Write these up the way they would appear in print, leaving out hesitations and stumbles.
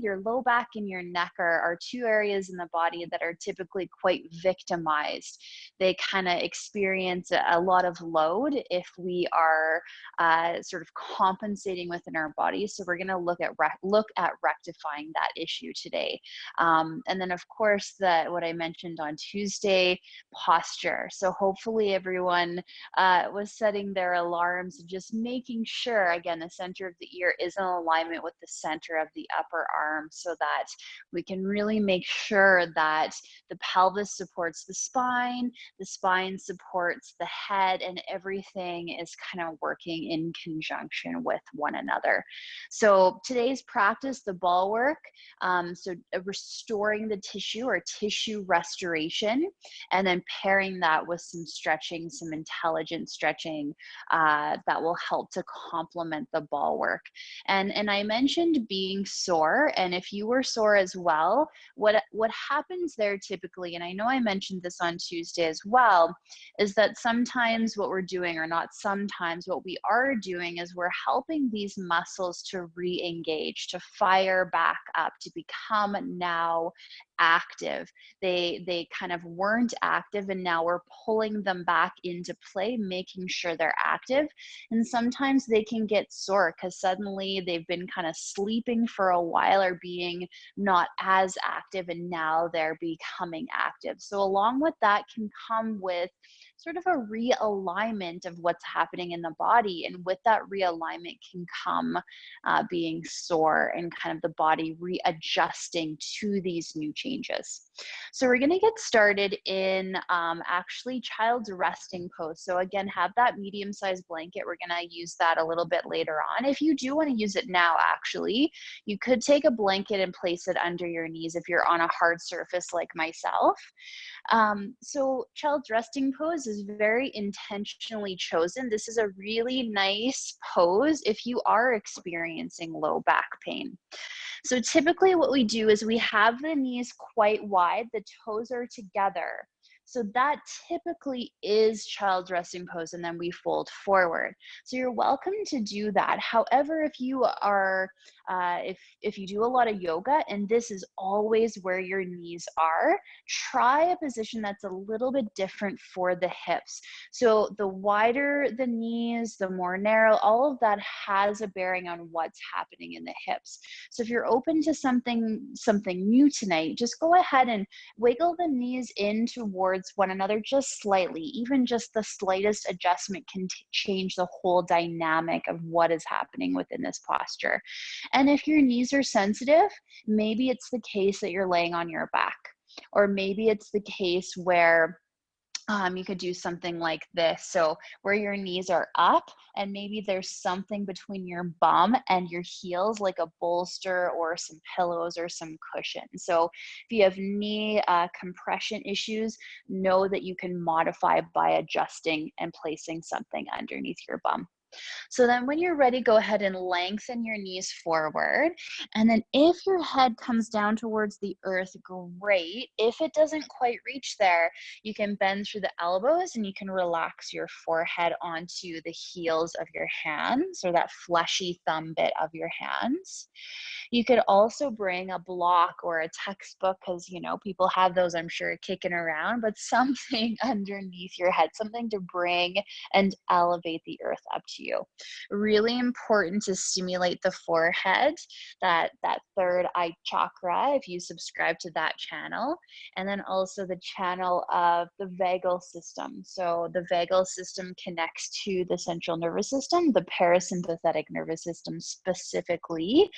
your low back and your neck are two areas in the body that are typically quite victimized. They kind of experience a lot of load if we are sort of compensating within our body. So we're going to look at rectifying that issue today. And then, of course, what I mentioned on Tuesday, posture. So hopefully everyone was setting their alarms, just making sure, again, the center of the ear is in alignment with the center of the upper arm so that we can really make sure that the pelvis supports the spine supports the head, and everything is kind of working in conjunction with one another. So today's practice, the ball work, restoring the tissue or tissue restoration, and then pairing that with some stretching, some intelligent stretching that will help to complement the ball work. And I mentioned being sore, and if you were sore as well, what happens there typically, and I know I mentioned this on Tuesday as well, is that sometimes what we're doing, or not sometimes, what we are doing is we're helping these muscles to re-engage, to fire back up, to become now active. They kind of weren't active, and now we're pulling them back into play, making sure they're active. And sometimes they can get sore because suddenly they've been kind of sleeping for a while or being not as active, and now they're becoming active. So along with that can come with sort of a realignment of what's happening in the body, and with that realignment can come being sore and kind of the body readjusting to these new changes. So we're going to get started in actually child's resting pose. So again, have that medium-sized blanket. We're going to use that a little bit later on. If you do want to use it now, actually, you could take a blanket and place it under your knees if you're on a hard surface like myself. So child's resting pose is very intentionally chosen. This is a really nice pose if you are experiencing low back pain. So typically what we do is we have the knees quite wide, the toes are together. So that typically is child's resting pose, and then we fold forward. So you're welcome to do that. However, if you are, if you do a lot of yoga and this is always where your knees are, try a position that's a little bit different for the hips. So the wider the knees, the more narrow, all of that has a bearing on what's happening in the hips. So if you're open to something new tonight, just go ahead and wiggle the knees in towards one another just slightly. Even just the slightest adjustment can change the whole dynamic of what is happening within this posture. And if your knees are sensitive, maybe it's the case that you're laying on your back, or maybe it's the case where you could do something like this. So where your knees are up, and maybe there's something between your bum and your heels, like a bolster or some pillows or some cushion. So if you have knee compression issues, know that you can modify by adjusting and placing something underneath your bum. So then when you're ready, go ahead and lengthen your knees forward. And then if your head comes down towards the earth, great. If it doesn't quite reach there, you can bend through the elbows and you can relax your forehead onto the heels of your hands, or that fleshy thumb bit of your hands. You could also bring a block or a textbook, because people have those, I'm sure, kicking around, but something underneath your head, something to bring and elevate the earth up to you. Really important to stimulate the forehead, that third eye chakra, if you subscribe to that channel, and then also the channel of the vagal system. So the vagal system connects to the central nervous system, the parasympathetic nervous system specifically.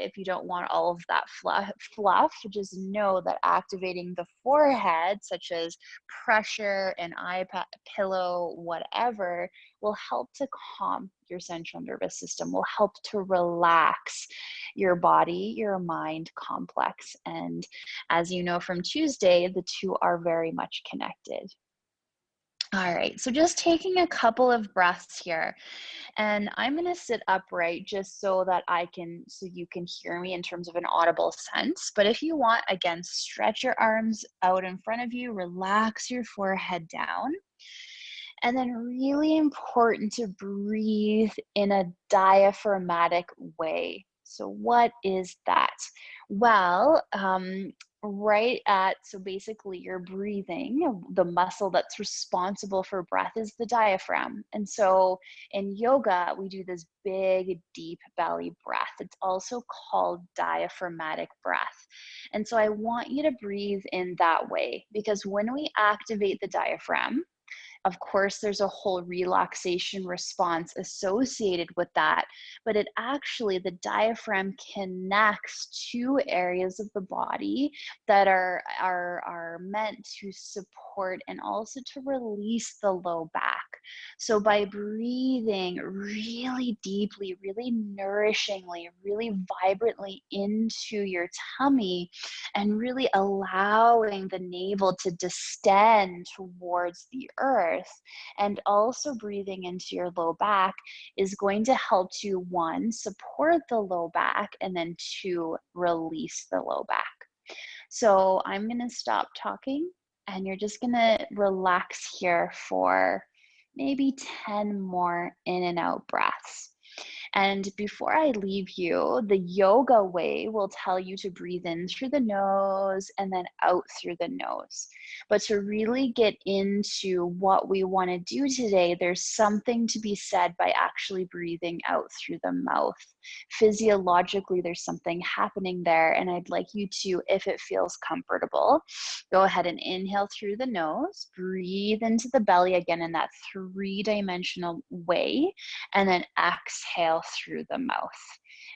If you don't want all of that fluff, just know that activating the forehead, such as pressure, an eye pillow, whatever, will help to calm your central nervous system, will help to relax your body, your mind complex. And as you know from Tuesday, the two are very much connected. All right, so just taking a couple of breaths here. And I'm going to sit upright just so you can hear me in terms of an audible sense. But if you want, again, stretch your arms out in front of you, relax your forehead down. And then really important to breathe in a diaphragmatic way. So what is that? Well, so basically you're breathing, the muscle that's responsible for breath is the diaphragm. And so in yoga, we do this big, deep belly breath. It's also called diaphragmatic breath. And so I want you to breathe in that way, because when we activate the diaphragm, of course, there's a whole relaxation response associated with that, but it actually, the diaphragm connects two areas of the body that are meant to support and also to release the low back. So by breathing really deeply, really nourishingly, really vibrantly into your tummy, and really allowing the navel to distend towards the earth, and also breathing into your low back is going to help to, one, support the low back, and then two, release the low back. So I'm going to stop talking and you're just going to relax here for maybe 10 more in and out breaths. And before I leave you, the yoga way will tell you to breathe in through the nose and then out through the nose. But to really get into what we want to do today, there's something to be said by actually breathing out through the mouth. Physiologically, there's something happening there. And I'd like you to, if it feels comfortable, go ahead and inhale through the nose, breathe into the belly again in that three-dimensional way, and then exhale through the mouth.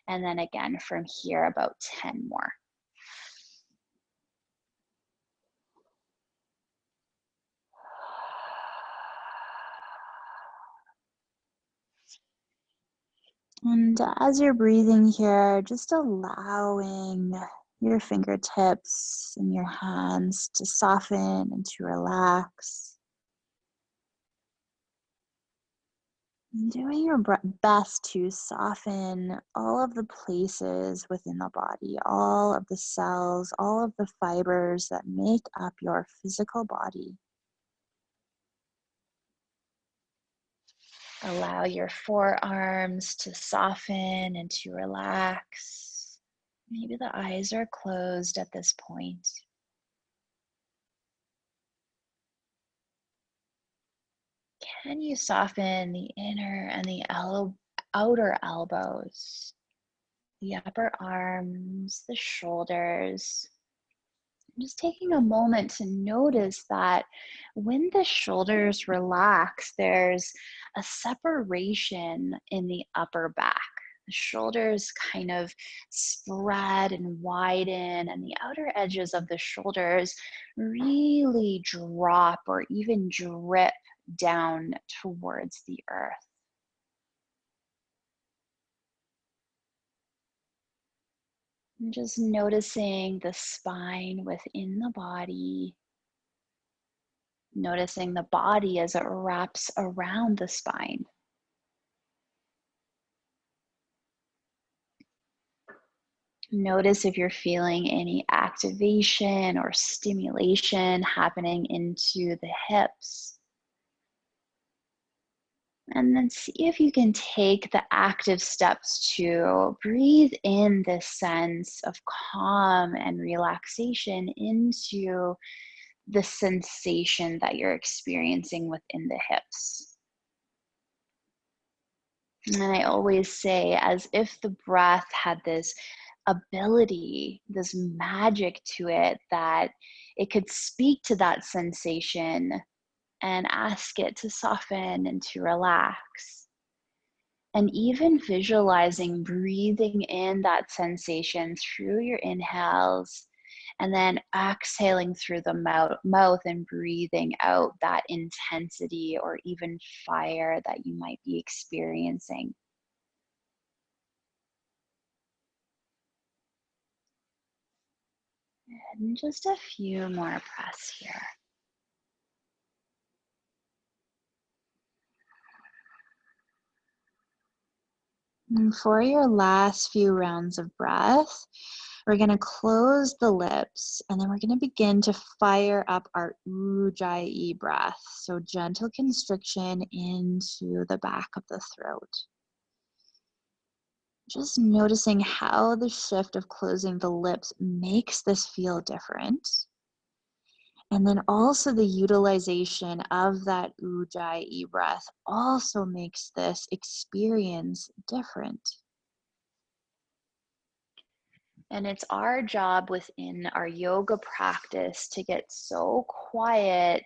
And then again from here, about 10 more. And as you're breathing here, just allowing your fingertips and your hands to soften and to relax. And doing your best to soften all of the places within the body, all of the cells, all of the fibers that make up your physical body. Allow your forearms to soften and to relax. Maybe the eyes are closed at this point. Can you soften the inner and the outer elbows, the upper arms, the shoulders? Just taking a moment to notice that when the shoulders relax, there's a separation in the upper back. The shoulders kind of spread and widen, and the outer edges of the shoulders really drop or even drip down towards the earth. And just noticing the spine within the body, noticing the body as it wraps around the spine. Notice if you're feeling any activation or stimulation happening into the hips. And then see if you can take the active steps to breathe in this sense of calm and relaxation into the sensation that you're experiencing within the hips. And I always say, as if the breath had this ability, this magic to it, that it could speak to that sensation and ask it to soften and to relax. And even visualizing breathing in that sensation through your inhales, and then exhaling through the mouth and breathing out that intensity or even fire that you might be experiencing. And just a few more breaths here. And for your last few rounds of breath, we're going to close the lips, and then we're going to begin to fire up our Ujjayi breath. So gentle constriction into the back of the throat. Just noticing how the shift of closing the lips makes this feel different. And then also the utilization of that ujjayi breath also makes this experience different. And it's our job within our yoga practice to get so quiet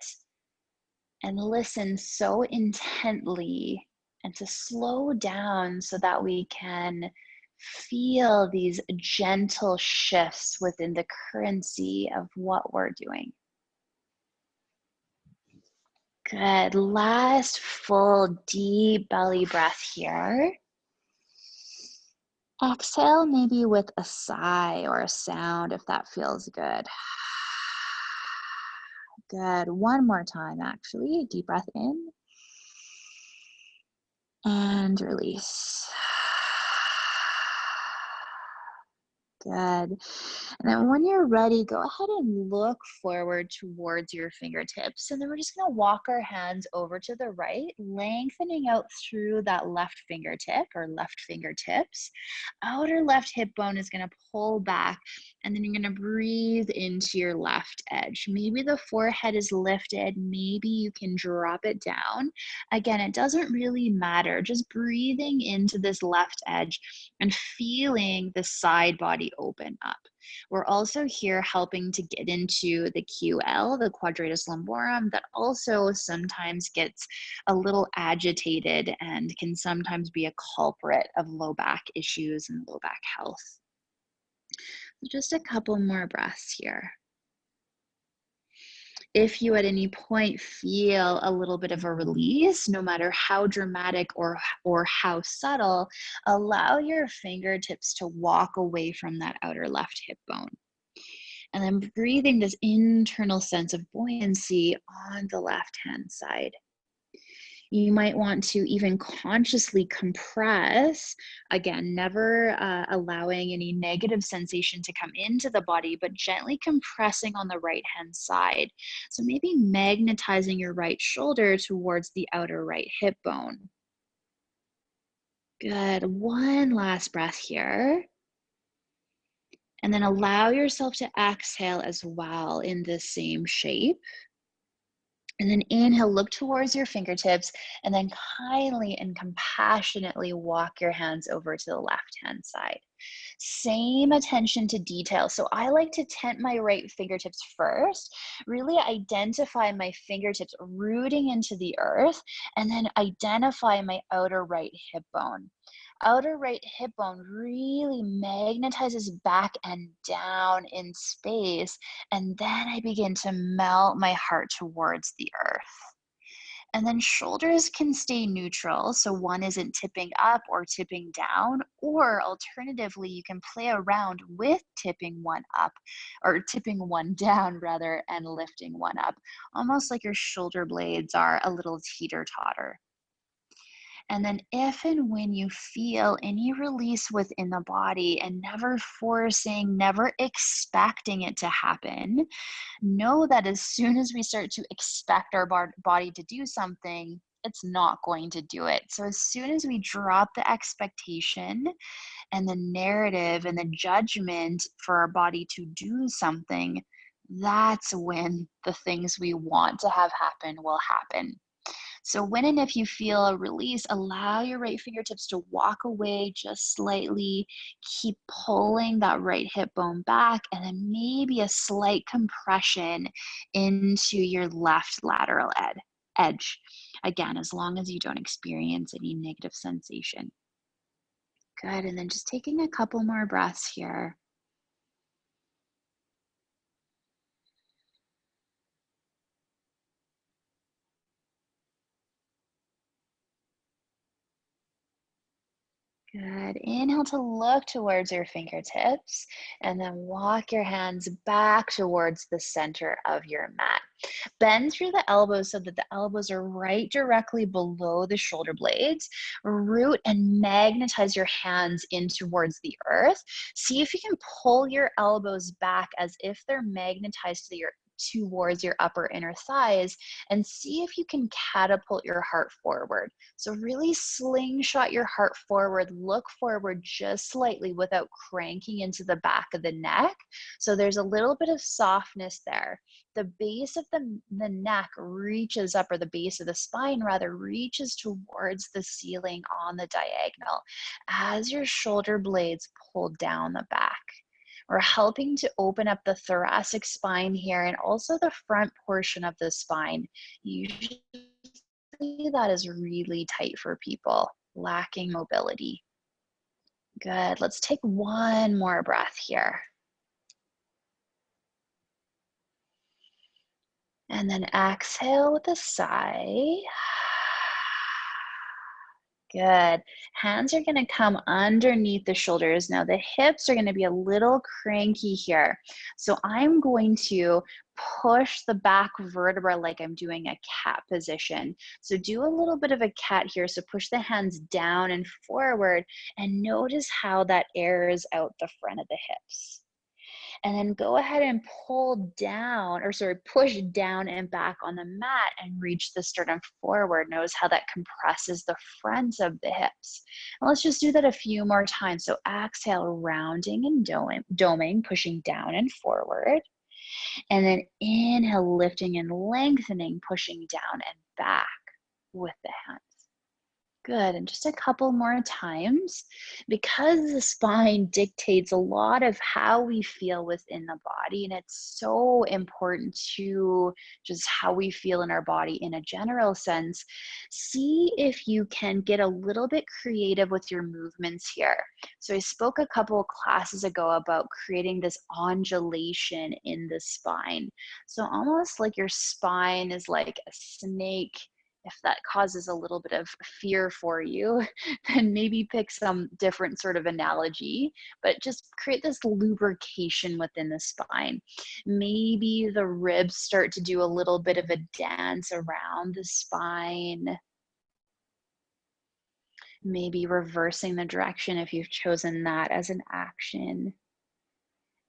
and listen so intently and to slow down so that we can feel these gentle shifts within the currency of what we're doing. Good. Last full deep belly breath here. Exhale, maybe with a sigh or a sound if that feels good. Good. One more time, actually. Deep breath in and release. Good. And then when you're ready, go ahead and look forward towards your fingertips. And then we're just going to walk our hands over to the right, lengthening out through that left fingertip or left fingertips. Outer left hip bone is going to pull back, and then you're going to breathe into your left edge. Maybe the forehead is lifted. Maybe you can drop it down. Again, it doesn't really matter. Just breathing into this left edge and feeling the side body open up. We're also here helping to get into the QL, the quadratus lumborum, that also sometimes gets a little agitated and can sometimes be a culprit of low back issues and low back health. Just a couple more breaths here. If you at any point feel a little bit of a release, no matter how dramatic or how subtle, allow your fingertips to walk away from that outer left hip bone. And then breathing this internal sense of buoyancy on the left hand side. You might want to even consciously compress, again, never allowing any negative sensation to come into the body, but gently compressing on the right hand side. So maybe magnetizing your right shoulder towards the outer right hip bone. Good. One last breath here. And then allow yourself to exhale as well in the same shape. And then inhale, look towards your fingertips, and then kindly and compassionately walk your hands over to the left-hand side. Same attention to detail. So I like to tent my right fingertips first, really identify my fingertips rooting into the earth, and then identify my outer right hip bone. Outer right hip bone really magnetizes back and down in space, and then I begin to melt my heart towards the earth. And then shoulders can stay neutral, so one isn't tipping up or tipping down, or alternatively, you can play around with tipping one up, or tipping one down rather, and lifting one up, almost like your shoulder blades are a little teeter-totter. And then if and when you feel any release within the body and never forcing, never expecting it to happen, know that as soon as we start to expect our body to do something, it's not going to do it. So as soon as we drop the expectation and the narrative and the judgment for our body to do something, that's when the things we want to have happen will happen. So when and if you feel a release, allow your right fingertips to walk away just slightly. Keep pulling that right hip bone back, and then maybe a slight compression into your left lateral edge. Again, as long as you don't experience any negative sensation. Good, and then just taking a couple more breaths here. Good. Inhale to look towards your fingertips, and then walk your hands back towards the center of your mat. Bend through the elbows so that the elbows are right directly below the shoulder blades. Root and magnetize your hands in towards the earth. See if you can pull your elbows back as if they're magnetized towards your upper inner thighs, and see if you can catapult your heart forward. So really slingshot your heart forward, look forward just slightly without cranking into the back of the neck. So there's a little bit of softness there. The base of the neck reaches up, or the base of the spine rather, reaches towards the ceiling on the diagonal as your shoulder blades pull down the back. We're helping to open up the thoracic spine here and also the front portion of the spine. Usually that is really tight for people lacking mobility. Good. Let's take one more breath here. And then exhale with a sigh. Good. Hands are going to come underneath the shoulders. Now the hips are going to be a little cranky here. So I'm going to push the back vertebra like I'm doing a cat position. So do a little bit of a cat here. So push the hands down and forward and notice how that airs out the front of the hips. And then go ahead and push down and back on the mat and reach the sternum forward. Notice how that compresses the front of the hips. And let's just do that a few more times. So exhale, rounding and doming, pushing down and forward. And then inhale, lifting and lengthening, pushing down and back with the hands. Good, and just a couple more times. Because the spine dictates a lot of how we feel within the body, and it's so important to just how we feel in our body in a general sense, see if you can get a little bit creative with your movements here. So I spoke a couple of classes ago about creating this undulation in the spine. So almost like your spine is like a snake. If that causes a little bit of fear for you, then maybe pick some different sort of analogy, but just create this lubrication within the spine. Maybe the ribs start to do a little bit of a dance around the spine. Maybe reversing the direction if you've chosen that as an action.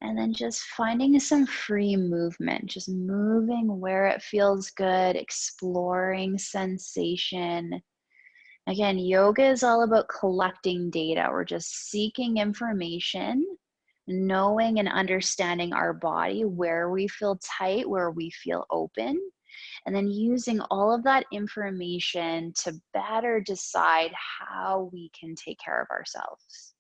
And then just finding some free movement, just moving where it feels good, exploring sensation. Again, yoga is all about collecting data. We're just seeking information, knowing and understanding our body, where we feel tight, where we feel open, and then using all of that information to better decide how we can take care of ourselves.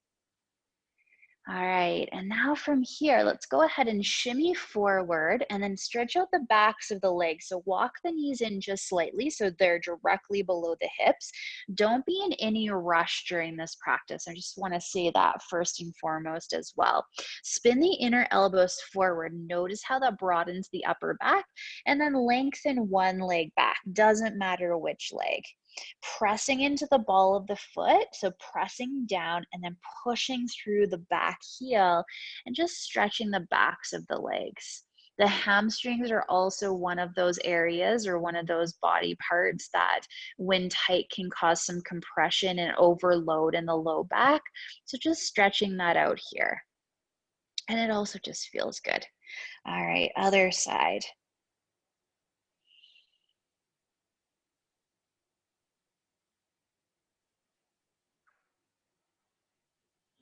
All right, and now from here, let's go ahead and shimmy forward and then stretch out the backs of the legs. So walk the knees in just slightly so they're directly below the hips. Don't be in any rush during this practice. I just want to say that first and foremost as well. Spin the inner elbows forward. Notice how that broadens the upper back, and then lengthen one leg back. Doesn't matter which leg. Pressing into the ball of the foot, so pressing down and then pushing through the back heel and just stretching the backs of the legs. The hamstrings are also one of those areas or one of those body parts that when tight can cause some compression and overload in the low back. So just stretching that out here. And it also just feels good. All right, other side.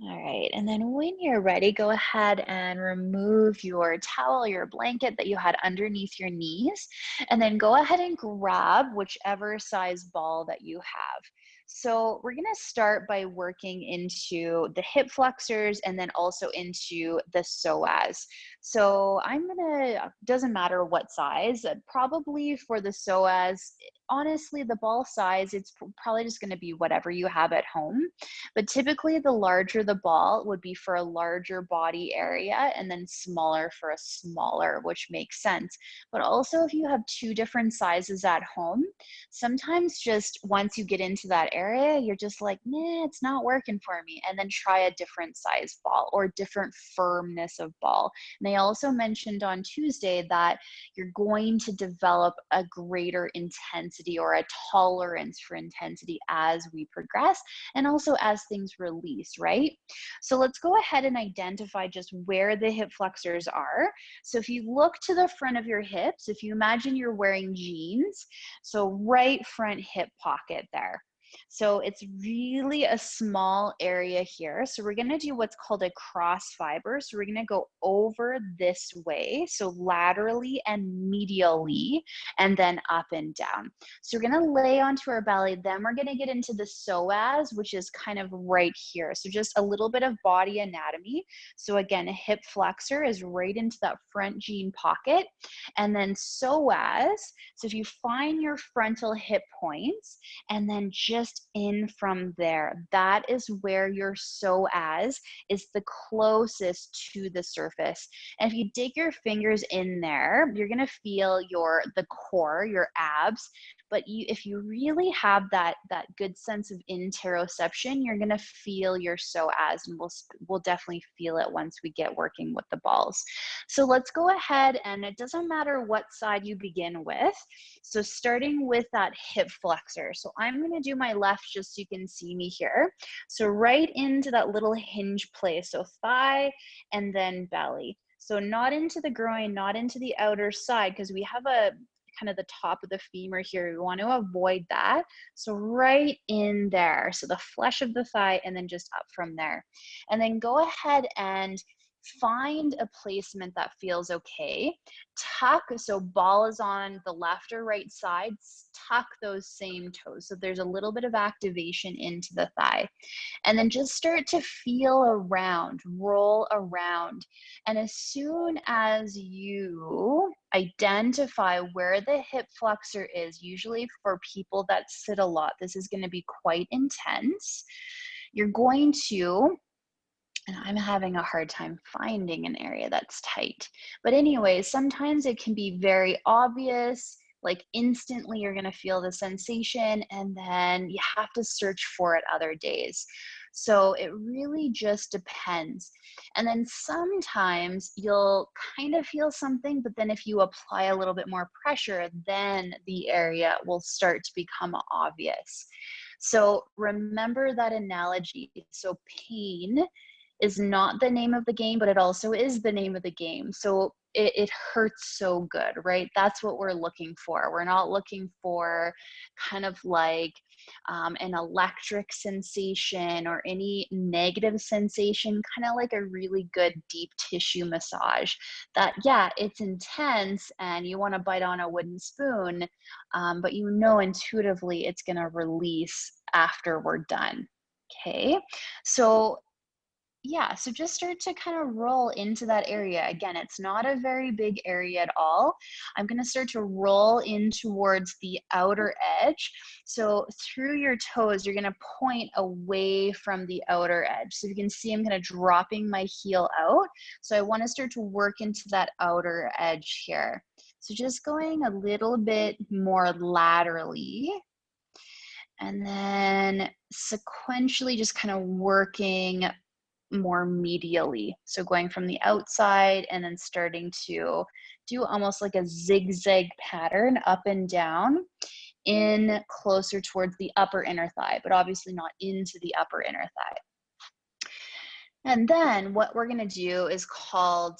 All right, and then when you're ready, go ahead and remove your towel, your blanket that you had underneath your knees, and then go ahead and grab whichever size ball that you have. So we're gonna start by working into the hip flexors and then also into the psoas. So doesn't matter what size, probably for the psoas, honestly, the ball size, it's probably just gonna be whatever you have at home. But typically, the larger the ball would be for a larger body area and then smaller for a smaller, which makes sense. But also, if you have two different sizes at home, sometimes just once you get into that area, you're just like, nah, it's not working for me. And then try a different size ball or different firmness of ball. And they also mentioned on Tuesday that you're going to develop a greater intensity intensity or a tolerance for intensity as we progress and also as things release, right? So let's go ahead and identify just where the hip flexors are. So if you look to the front of your hips, if you imagine you're wearing jeans, so right front hip pocket there. So it's really a small area here. So we're going to do what's called a cross fiber. So we're going to go over this way, so laterally and medially, and then up and down. So we're going to lay onto our belly. Then we're going to get into the psoas, which is kind of right here. So just a little bit of body anatomy. So again, a hip flexor is right into that front jean pocket. And then psoas. So if you find your frontal hip points and then just in from there, that is where your psoas is the closest to the surface. And if you dig your fingers in there, you're going to feel the core, your abs. But if you really have that good sense of interoception, you're going to feel your psoas, and we'll definitely feel it once we get working with the balls. So let's go ahead, and it doesn't matter what side you begin with. So starting with that hip flexor. So I'm going to do my left just so you can see me here. So right into that little hinge place. So thigh and then belly. So not into the groin, not into the outer side, because we have a kind of the top of the femur here. We want to avoid that. So right in there. So the flesh of the thigh and then just up from there. And then go ahead and find a placement that feels okay. Tuck, so ball is on the left or right side, tuck those same toes. So there's a little bit of activation into the thigh. And then just start to feel around, roll around. And as soon as you identify where the hip flexor is, usually for people that sit a lot, this is going to be quite intense. You're going to, and I'm having a hard time finding an area that's tight. But anyways, sometimes it can be very obvious, like instantly you're gonna feel the sensation, and then you have to search for it other days. So it really just depends. And then sometimes you'll kind of feel something, but then if you apply a little bit more pressure, then the area will start to become obvious. So remember that analogy. So pain is not the name of the game, but it also is the name of the game. So it hurts so good, right? That's what we're looking for. We're not looking for kind of like an electric sensation or any negative sensation, kind of like a really good deep tissue massage that, yeah, it's intense and you want to bite on a wooden spoon, but you know intuitively it's going to release after we're done. Okay, so yeah, so just start to kind of roll into that area. Again, it's not a very big area at all. I'm going to start to roll in towards the outer edge. So through your toes, you're going to point away from the outer edge. So you can see I'm kind of dropping my heel out. So I want to start to work into that outer edge here. So just going a little bit more laterally. And then sequentially just kind of working more medially. So going from the outside and then starting to do almost like a zigzag pattern up and down in closer towards the upper inner thigh, but obviously not into the upper inner thigh. And then what we're going to do is called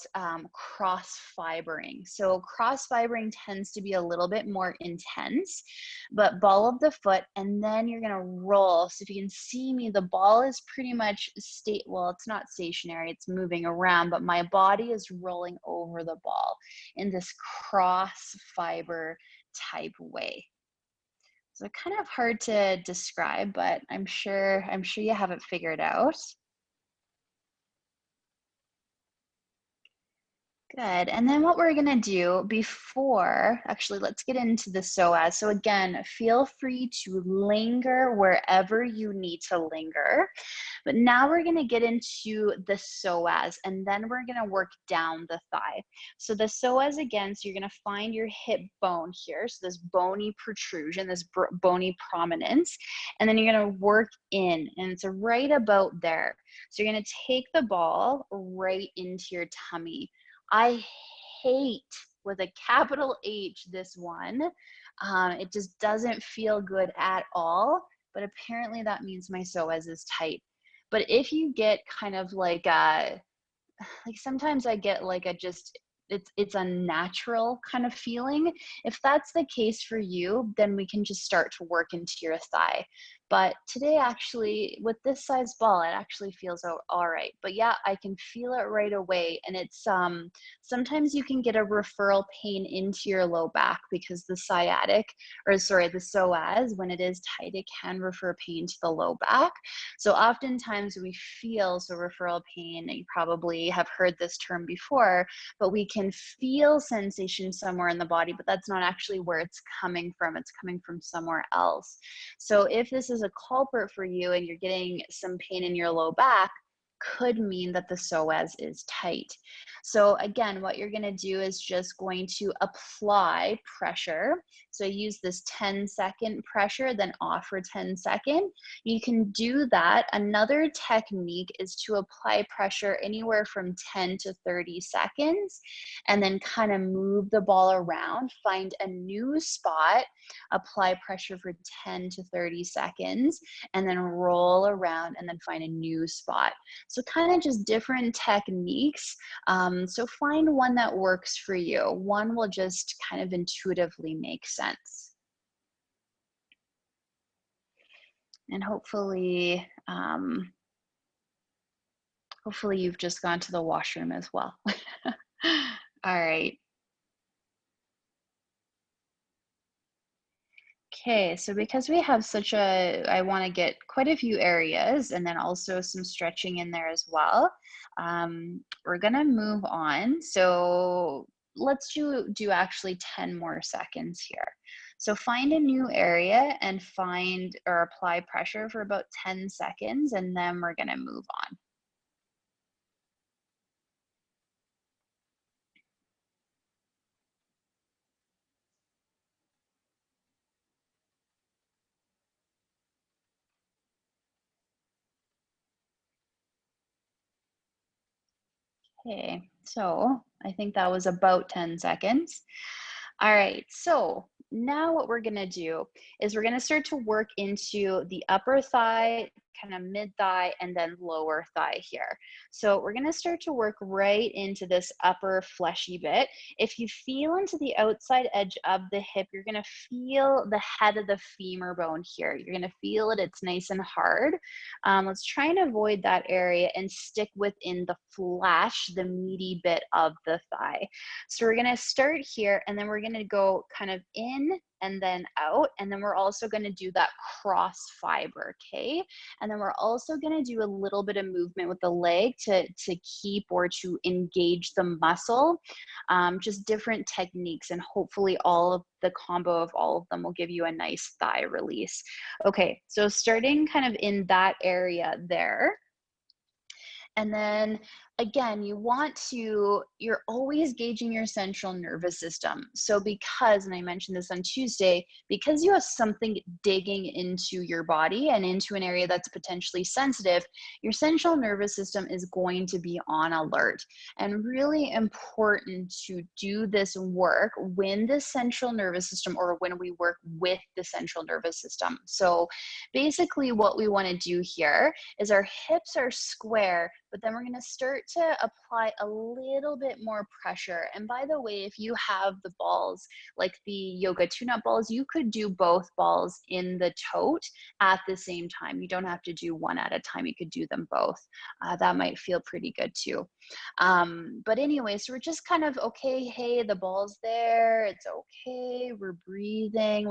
cross fibering. So cross fibering tends to be a little bit more intense, but ball of the foot, and then you're going to roll. So if you can see me, the ball is pretty much well, it's not stationary, it's moving around, but my body is rolling over the ball in this cross fiber type way. So kind of hard to describe, but I'm sure you have it figured out. Good. And then what we're going to do before, actually, let's get into the psoas. So again, feel free to linger wherever you need to linger. But now we're going to get into the psoas, and then we're going to work down the thigh. So the psoas, again, so you're going to find your hip bone here. So this bony protrusion, this bony prominence, and then you're going to work in, and it's right about there. So you're going to take the ball right into your tummy. I hate, with a capital H, this one. It just doesn't feel good at all, but apparently that means my psoas is tight. But if you get kind of like sometimes I get like a just it's a natural kind of feeling. If that's the case for you, then we can just start to work into your thigh. But today, actually, with this size ball, it actually feels all right. But yeah, I can feel it right away. And it's sometimes you can get a referral pain into your low back because the sciatic, or sorry, the psoas, when it is tight, it can refer pain to the low back. So oftentimes we feel, so referral pain, you probably have heard this term before, but we can feel sensation somewhere in the body, but that's not actually where it's coming from. It's coming from somewhere else. So if this is a culprit for you and you're getting some pain in your low back, could mean that the psoas is tight. So again, what you're going to do is just going to apply pressure. So use this 10-second pressure, then off for 10-second. You can do that. Another technique is to apply pressure anywhere from 10 to 30 seconds and then kind of move the ball around, find a new spot, apply pressure for 10 to 30 seconds, and then roll around and then find a new spot. So kind of just different techniques. So find one that works for you. One will just kind of intuitively make sense. And hopefully, hopefully you've just gone to the washroom as well. All right. Okay, so because we have I want to get quite a few areas and then also some stretching in there as well. We're gonna move on. So let's do actually 10 more seconds here. So find a new area and find or apply pressure for about 10 seconds, and then we're gonna move on. Okay, so I think that was about 10 seconds. All right, so now what we're gonna do is we're gonna start to work into the upper thigh, kind of mid thigh, and then lower thigh here. So we're gonna start to work right into this upper fleshy bit. If you feel into the outside edge of the hip, you're gonna feel the head of the femur bone here. You're gonna feel it, it's nice and hard. Let's try and avoid that area and stick within the flesh, the meaty bit of the thigh. So we're gonna start here and then we're gonna go kind of in and then out. And then we're also gonna do that cross fiber, okay? And then we're also gonna do a little bit of movement with the leg to keep or to engage the muscle. Just different techniques, and hopefully all of the combo of all of them will give you a nice thigh release. Okay, so starting kind of in that area there. And then again, you're always gauging your central nervous system. So because, and I mentioned this on Tuesday, because you have something digging into your body and into an area that's potentially sensitive, your central nervous system is going to be on alert. And really important to do this work when the central nervous system, or when we work with the central nervous system. So basically what we want to do here is our hips are square, but then we're going to start to apply a little bit more pressure. And by the way, if you have the balls, like the yoga tune-up balls, you could do both balls in the tote at the same time. You don't have to do one at a time. You could do them both. That might feel pretty good too. But anyway, so we're just kind of, okay, hey, the ball's there. It's okay. We're breathing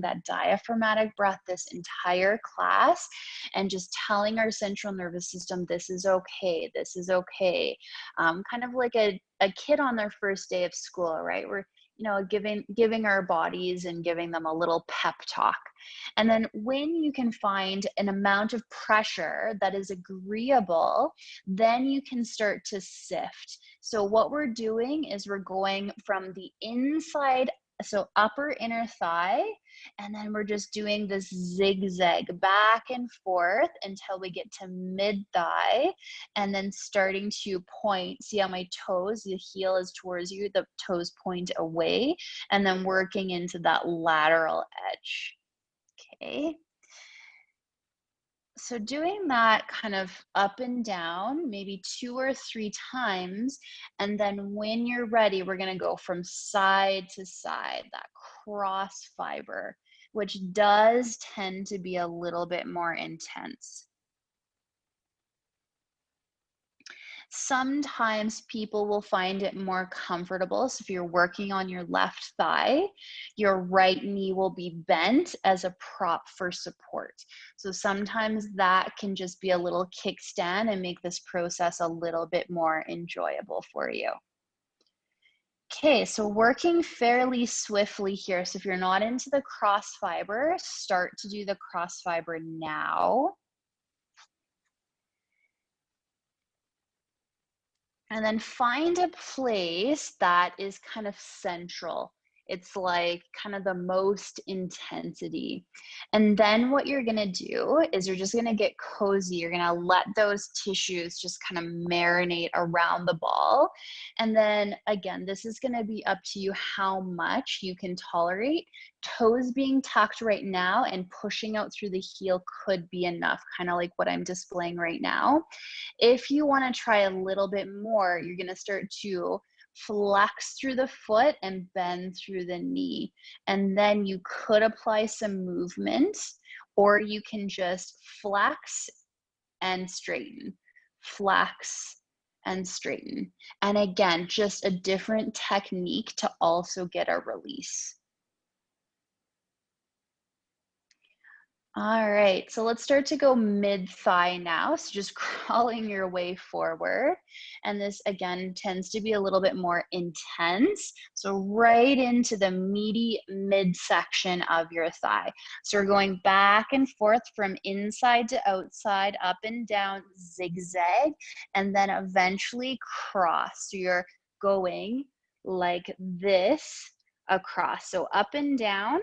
that diaphragmatic breath this entire class, and just telling our central nervous system, this is okay, this is okay. Kind of like a kid on their first day of school, right? We're giving our bodies and giving them a little pep talk. And then when you can find an amount of pressure that is agreeable, then you can start to sift. So what we're doing is we're going from the inside So upper inner thigh, and then we're just doing this zigzag back and forth until we get to mid thigh, and then starting to point. See how my toes, the heel is towards you, the toes point away, and then working into that lateral edge. Okay. So doing that kind of up and down, maybe 2 or 3 times. And then when you're ready, we're going to go from side to side, that cross fiber, which does tend to be a little bit more intense. Sometimes people will find it more comfortable. So if you're working on your left thigh, your right knee will be bent as a prop for support. So sometimes that can just be a little kickstand and make this process a little bit more enjoyable for you. Okay, so working fairly swiftly here. So if you're not into the cross fiber, start to do the cross fiber now. And then find a place that is kind of central. It's like kind of the most intensity. And then what you're gonna do is you're just gonna get cozy. You're gonna let those tissues just kind of marinate around the ball. And then again, this is gonna be up to you how much you can tolerate. Toes being tucked right now and pushing out through the heel could be enough, kind of like what I'm displaying right now. If you want to try a little bit more, you're going to start to flex through the foot and bend through the knee. And then you could apply some movement, or you can just flex and straighten, flex and straighten. And again, just a different technique to also get a release. All right, so let's start to go mid-thigh now. So just crawling your way forward. And this again tends to be a little bit more intense. So right into the meaty midsection of your thigh. So we're going back and forth from inside to outside, up and down, zigzag, and then eventually cross. So you're going like this across. So up and down,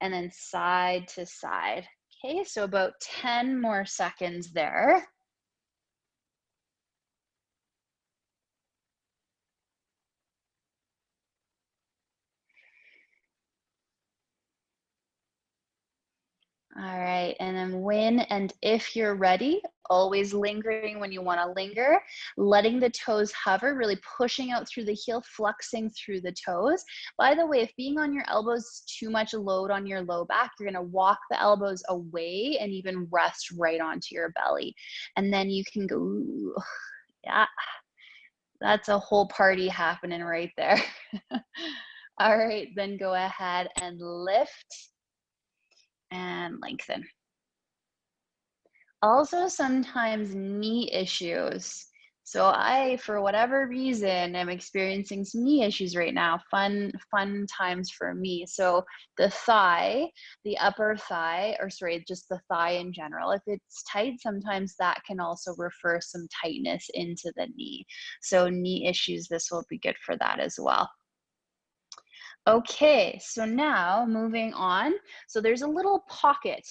and then side to side. Okay, so about 10 more seconds there. All right, and then when and if you're ready, always lingering when you want to linger, letting the toes hover, really pushing out through the heel, flexing through the toes. By the way, if being on your elbows is too much load on your low back, you're going to walk the elbows away and even rest right onto your belly. And then you can go, ooh, yeah, that's a whole party happening right there. All right, then go ahead and lift and lengthen. Also, sometimes knee issues. So I, for whatever reason, am experiencing some knee issues right now. Fun times for me. So the thigh, the upper thigh, or sorry, just the thigh in general, if it's tight, sometimes that can also refer some tightness into the knee. So knee issues, this will be good for that as well. Okay, so now moving on. So there's a little pocket.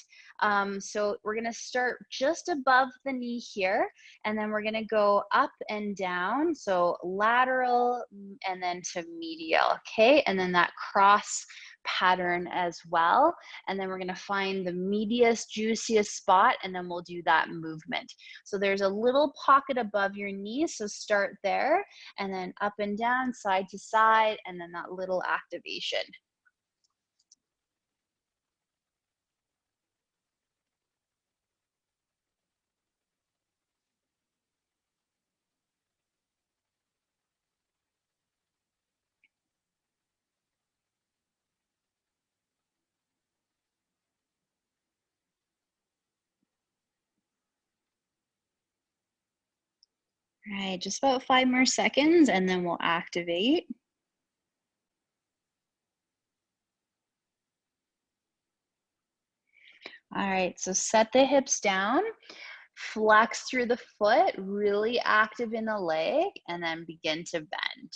So we're gonna start just above the knee here, and then we're gonna go up and down. So lateral and then to medial, okay? And then that cross pattern as well. And then we're gonna find the meatiest, juiciest spot, and then we'll do that movement. So there's a little pocket above your knee, so start there, and then up and down, side to side, and then that little activation. All right, just about 5 more seconds, and then we'll activate. All right, so set the hips down, flex through the foot, really active in the leg, and then begin to bend.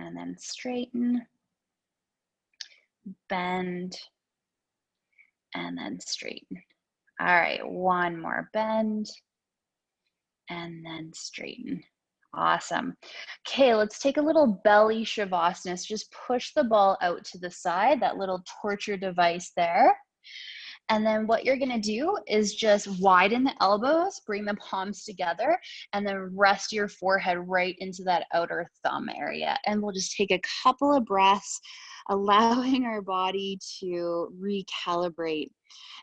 and then straighten, bend, and then straighten. All right, one more bend, and then straighten. Awesome. Okay, let's take a little belly shavasana. Just push the ball out to the side, that little torture device there. And then what you're gonna do is just widen the elbows, bring the palms together, and then rest your forehead right into that outer thumb area. And we'll just take a couple of breaths, allowing our body to recalibrate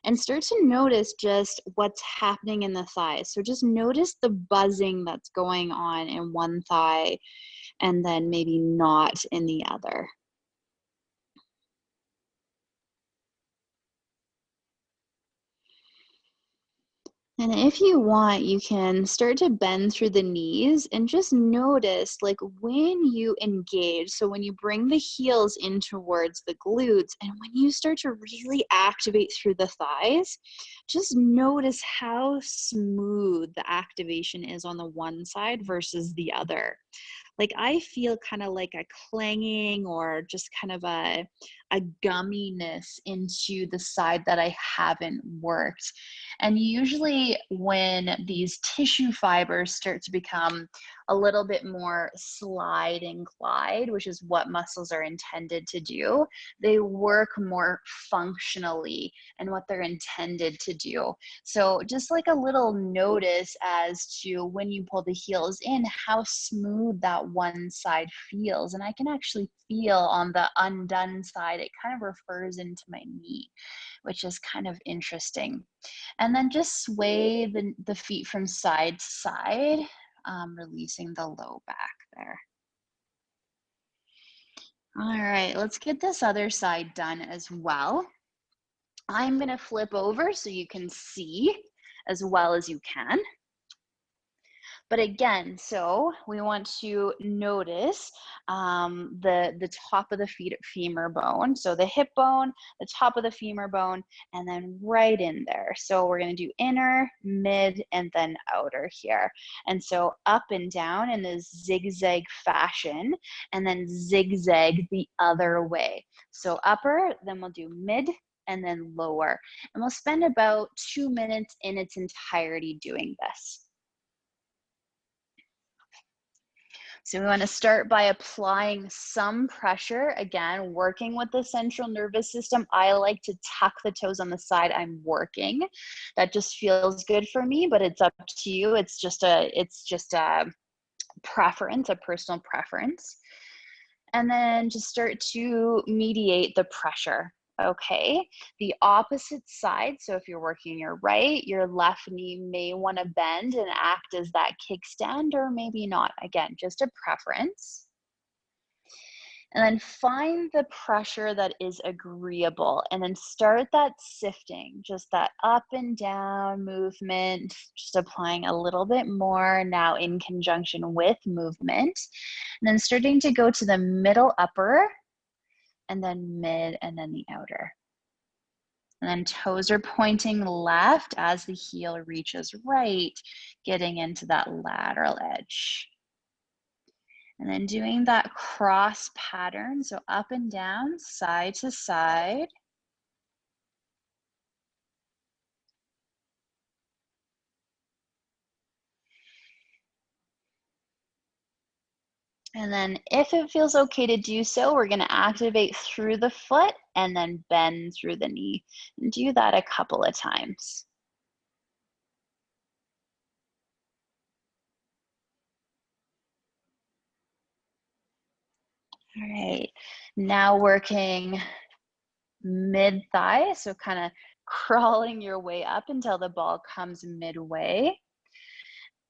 and start to notice just what's happening in the thighs. So just notice the buzzing that's going on in one thigh and then maybe not in the other. And if you want, you can start to bend through the knees and just notice like when you engage. So when you bring the heels in towards the glutes and when you start to really activate through the thighs, just notice how smooth the activation is on the one side versus the other. Like I feel kind of like a clanging or just kind of a gumminess into the side that I haven't worked. And usually when these tissue fibers start to become a little bit more slide and glide, which is what muscles are intended to do, they work more functionally and what they're intended to do. So just like a little notice as to when you pull the heels in, how smooth that one side feels. And I can actually feel on the undone side, it kind of refers into my knee, which is kind of interesting. And then just sway the feet from side to side, releasing the low back there. All right, let's get this other side done as well. I'm gonna flip over so you can see as well as you can. But again, so we want to notice the top of the femur bone. So the hip bone, the top of the femur bone, and then right in there. So we're going to do inner, mid, and then outer here. And so up and down in a zigzag fashion, and then zigzag the other way. So upper, then we'll do mid, and then lower. And we'll spend about 2 minutes in its entirety doing this. So we want to start by applying some pressure. Again, working with the central nervous system. I like to tuck the toes on the side I'm working. That just feels good for me, but it's up to you. It's just a preference, a personal preference. And then just start to mediate the pressure. Okay, the opposite side. So if you're working your right, your left knee may want to bend and act as that kickstand, or maybe not. Again, just a preference. And then find the pressure that is agreeable and then start that sifting, just that up and down movement, just applying a little bit more now in conjunction with movement. And then starting to go to the middle upper and then mid and then the outer. And then toes are pointing left as the heel reaches right, getting into that lateral edge. And then doing that cross pattern, so up and down, side to side. And then if it feels okay to do so, we're going to activate through the foot and then bend through the knee. And do that a couple of times. All right, now working mid thigh, so kind of crawling your way up until the ball comes midway.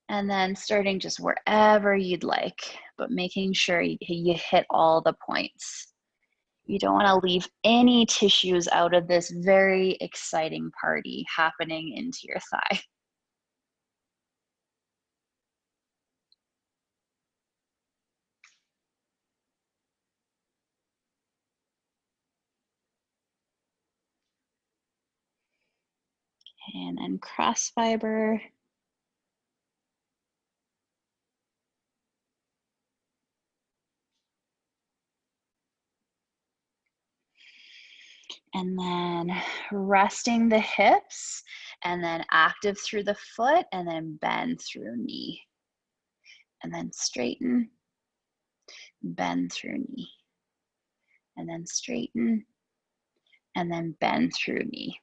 And then starting just wherever you'd like, but making sure you hit all the points. You don't want to leave any tissues out of this very exciting party happening into your thigh. And then cross fiber. And then resting the hips, and then active through the foot, and then bend through knee. And then straighten, bend through knee. And then straighten, and then bend through knee.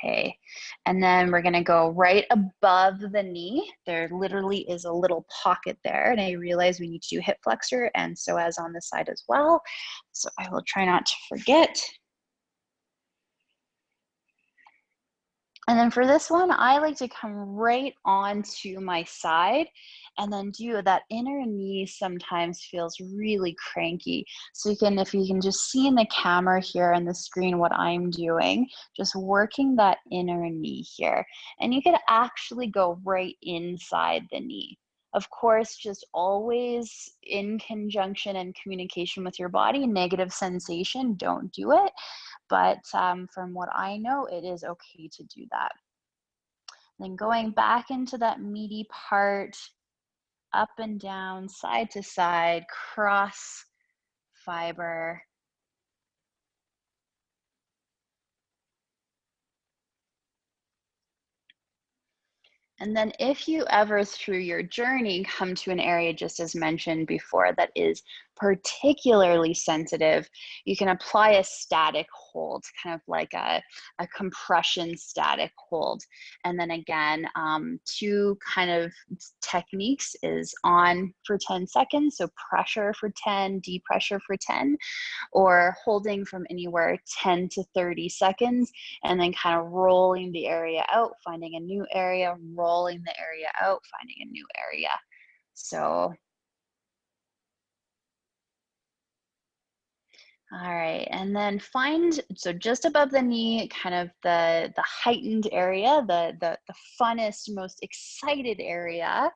Okay, and then we're gonna go right above the knee. There literally is a little pocket there, and I realize we need to do hip flexor and psoas on the side as well. So I will try not to forget. And then for this one, I like to come right onto my side and then do that inner knee sometimes feels really cranky. So you can, if you can just see in the camera here on the screen what I'm doing, just working that inner knee here. And you could actually go right inside the knee. Of course, just always in conjunction and communication with your body. Negative sensation, don't do it. But from what I know, it is okay to do that. Then going back into that meaty part, up and down, side to side, cross fiber. And then if you ever through your journey come to an area, just as mentioned before, that is particularly sensitive, you can apply a static hold, kind of like a compression static hold. And then again, two kind of techniques is on for 10 seconds, so pressure for 10, depressure for 10, or holding from anywhere 10 to 30 seconds, and then kind of rolling the area out, finding a new area, rolling the area out, finding a new area. So, all right, and then find, so just above the knee, kind of the heightened area, the funnest, most excited area,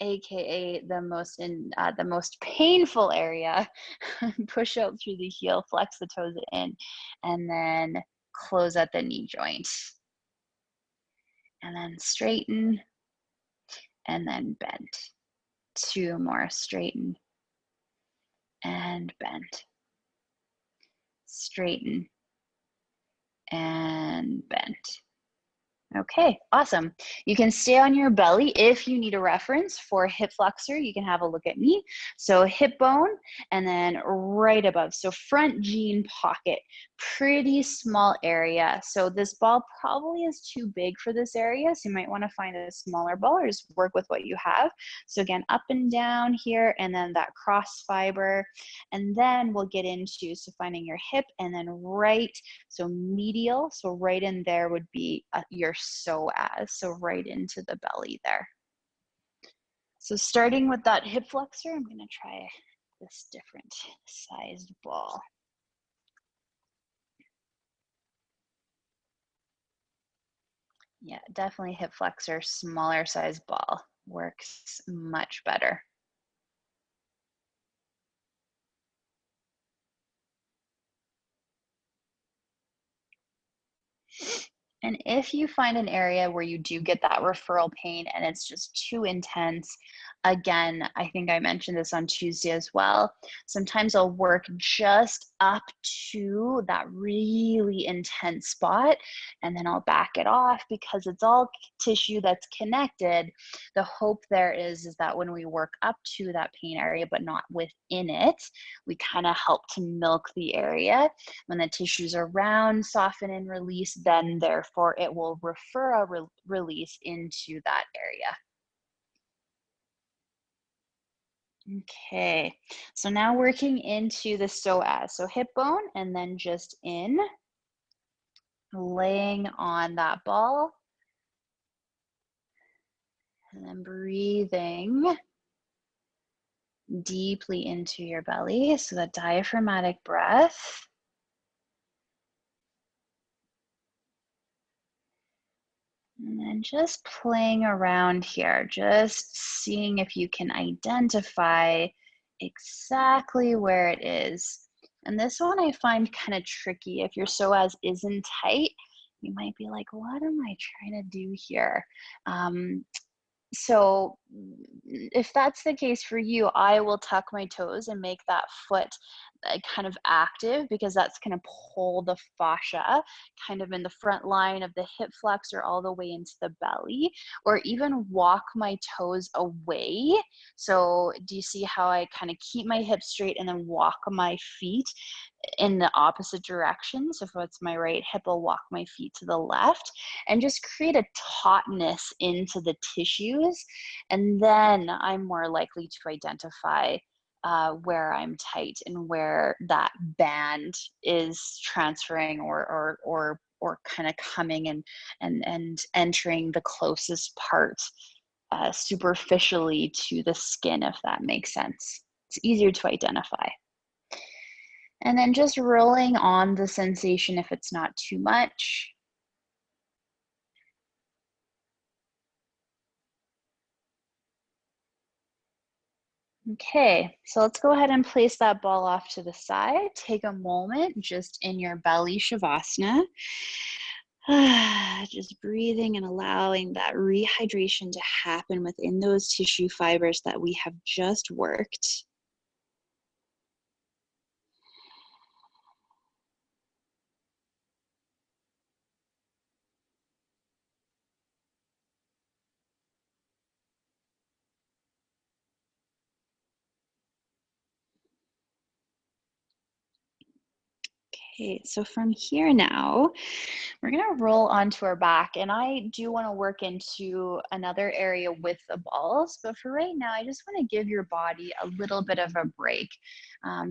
aka the most painful area. Push out through the heel, flex the toes in, and then close at the knee joint. And then straighten, and then bend. Two more, straighten and bend. Straighten and bend. Okay, awesome. You can stay on your belly. If you need a reference for hip flexor, you can have a look at me. So hip bone, and then right above. So front jean pocket, pretty small area. So this ball probably is too big for this area. So you might want to find a smaller ball or just work with what you have. So again, up and down here, and then that cross fiber. And then we'll get into, so finding your hip, and then right, so medial, so right in there would be your psoas, so right into the belly there. So starting with that hip flexor, I'm gonna try this different sized ball. Yeah, definitely hip flexor, smaller size ball works much better. And if you find an area where you do get that referral pain and it's just too intense, again, I think I mentioned this on Tuesday as well. Sometimes I'll work just up to that really intense spot, and then I'll back it off because it's all tissue that's connected. The hope there is that when we work up to that pain area, but not within it, we kind of help to milk the area. When the tissues are round, soften and release, then therefore it will refer a release into that area. Okay, so now working into the psoas. So hip bone, and then just in, laying on that ball, and then breathing deeply into your belly. So that diaphragmatic breath. And then just playing around here, just seeing if you can identify exactly where it is. And this one I find kind of tricky. If your psoas isn't tight, you might be like, what am I trying to do here? So if that's the case for you, I will tuck my toes and make that foot kind of active, because that's going to pull the fascia kind of in the front line of the hip flexor all the way into the belly, or even walk my toes away. So do you see how I kind of keep my hips straight and then walk my feet in the opposite direction? So if it's my right hip, I'll walk my feet to the left and just create a tautness into the tissues. And then I'm more likely to identify where I'm tight and where that band is transferring or kind of coming and entering the closest part superficially to the skin, if that makes sense. It's easier to identify. And then just rolling on the sensation if it's not too much. Okay, so let's go ahead and place that ball off to the side. Take a moment just in your belly shavasana. Just breathing and allowing that rehydration to happen within those tissue fibers that we have just worked. Okay, so from here now, we're going to roll onto our back, and I do want to work into another area with the balls, but for right now, I just want to give your body a little bit of a break,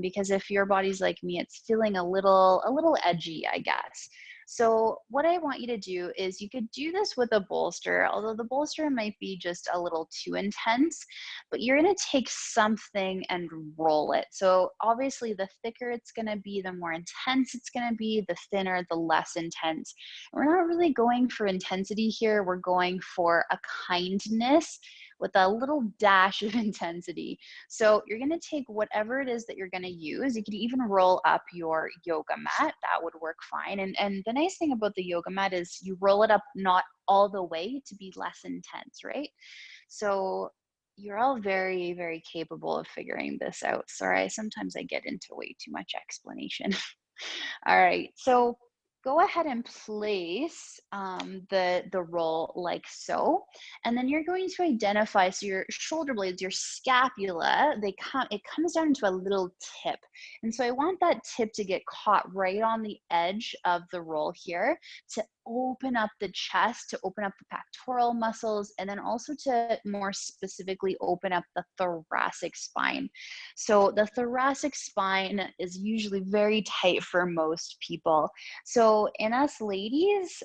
because if your body's like me, it's feeling a little edgy, I guess. So what I want you to do is you could do this with a bolster, although the bolster might be just a little too intense, but you're going to take something and roll it. So obviously the thicker it's going to be, the more intense it's going to be, the thinner, the less intense. We're not really going for intensity here. We're going for a kindness with a little dash of intensity. So you're going to take whatever it is that you're going to use. You could even roll up your yoga mat. That would work fine. And the nice thing about the yoga mat is you roll it up not all the way to be less intense, right? So you're all very, very capable of figuring this out. Sorry, sometimes I get into way too much explanation. All right, so go ahead and place the roll like so, and then you're going to identify, so your shoulder blades, your scapula, it comes down into a little tip, and so I want that tip to get caught right on the edge of the roll here to open up the chest, to open up the pectoral muscles, and then also to more specifically open up the thoracic spine. So the thoracic spine is usually very tight for most people. So in us ladies,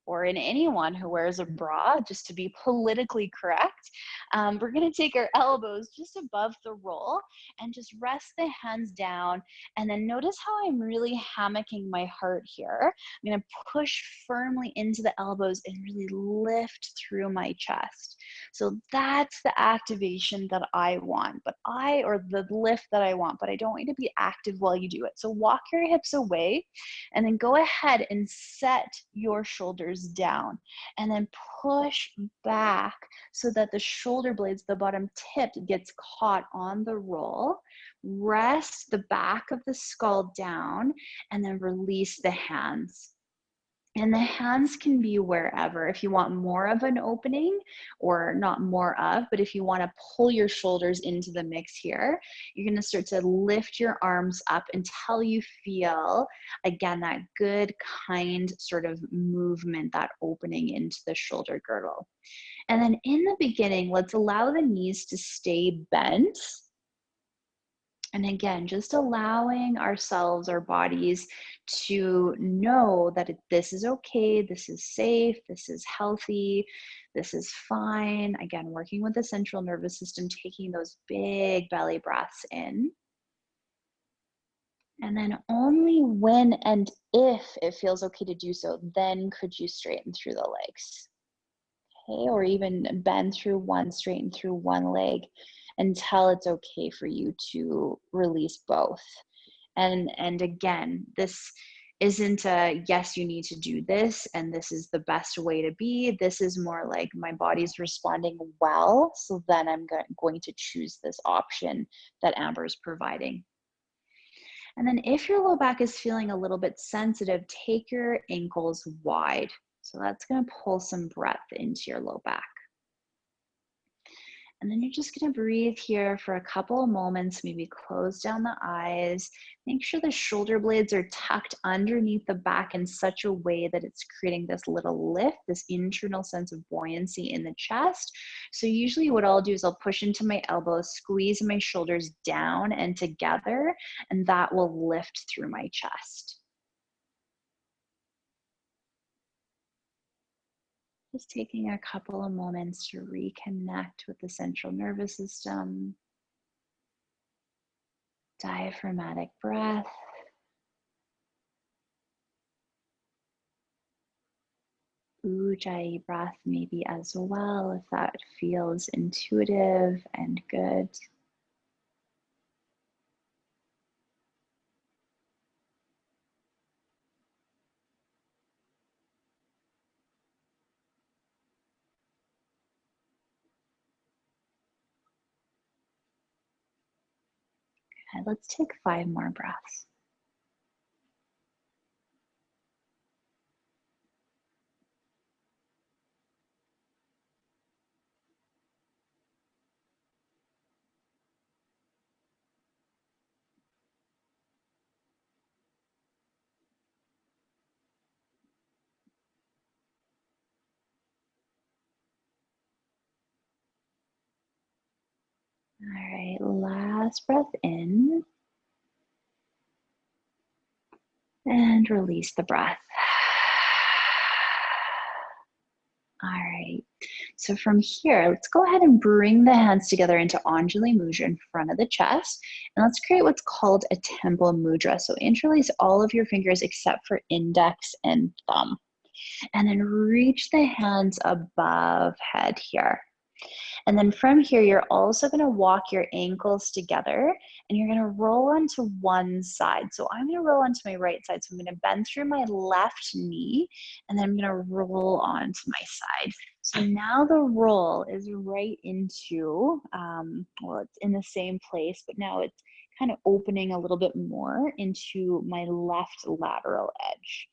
or in anyone who wears a bra, just to be politically correct, we're going to take our elbows just above the roll and just rest the hands down. And then notice how I'm really hammocking my heart here. I'm going to push firmly into the elbows and really lift through my chest. So that's the activation that I want, or the lift that I want, but I don't want you to be active while you do it. So walk your hips away and then go ahead and set your shoulders down and then push back so that the shoulder blades, the bottom tip, gets caught on the roll. Rest the back of the skull down and then release the hands. And the hands can be wherever. If you want more of an opening, or not more of, but if you want to pull your shoulders into the mix here, you're going to start to lift your arms up until you feel, again, that good, kind sort of movement, that opening into the shoulder girdle. And then in the beginning, let's allow the knees to stay bent. And again, just allowing ourselves, our bodies, to know that this is okay, this is safe, this is healthy, this is fine. Again, working with the central nervous system, taking those big belly breaths in. And then only when and if it feels okay to do so, then could you straighten through the legs. Okay, or even bend through one, straighten through one leg until it's okay for you to release both. And again, this isn't a yes, you need to do this and this is the best way to be. This is more like my body's responding well, so then I'm going to choose this option that Amber is providing. And then if your low back is feeling a little bit sensitive, take your ankles wide. So that's going to pull some breath into your low back. And then you're just going to breathe here for a couple of moments, maybe close down the eyes. Make sure the shoulder blades are tucked underneath the back in such a way that it's creating this little lift, this internal sense of buoyancy in the chest. So usually what I'll do is I'll push into my elbows, squeeze my shoulders down and together, and that will lift through my chest. Just taking a couple of moments to reconnect with the central nervous system. Diaphragmatic breath. Ujjayi breath maybe as well, if that feels intuitive and good. Okay, let's take 5 more breaths. All right, last breath in and release the breath. All right, so from here, let's go ahead and bring the hands together into Anjali Mudra in front of the chest. And let's create what's called a temple mudra. So interlace all of your fingers except for index and thumb. And then reach the hands above head here. And then from here, you're also going to walk your ankles together and you're going to roll onto one side. So I'm going to roll onto my right side. So I'm going to bend through my left knee and then I'm going to roll onto my side. So now the roll is right into, well, it's in the same place, but now it's kind of opening a little bit more into my left lateral edge.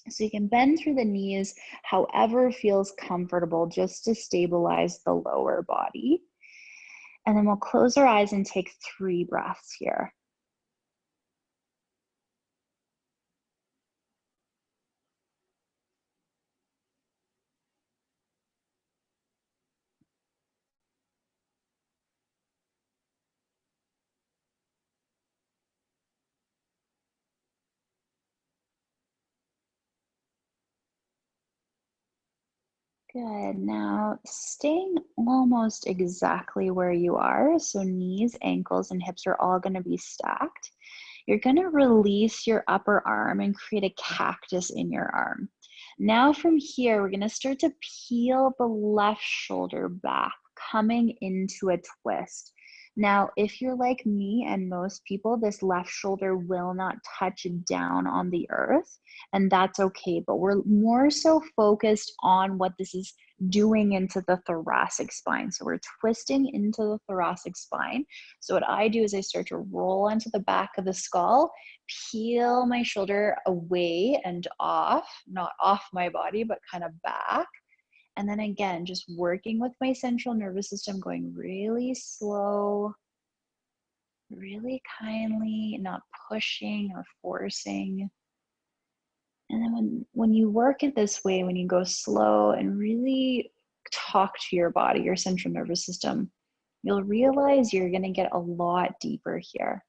So you can bend through the knees however feels comfortable just to stabilize the lower body. And then we'll close our eyes and take 3 breaths here. Good. Now, staying almost exactly where you are, so knees, ankles, and hips are all going to be stacked. You're going to release your upper arm and create a cactus in your arm. Now from here, we're going to start to peel the left shoulder back, coming into a twist. Now, if you're like me and most people, this left shoulder will not touch down on the earth, and that's okay. But we're more so focused on what this is doing into the thoracic spine. So we're twisting into the thoracic spine. So what I do is I start to roll onto the back of the skull, peel my shoulder away and off, not off my body, but kind of back. And then again, just working with my central nervous system, going really slow, really kindly, not pushing or forcing. And then when you work it this way, when you go slow and really talk to your body, your central nervous system, you'll realize you're going to get a lot deeper here.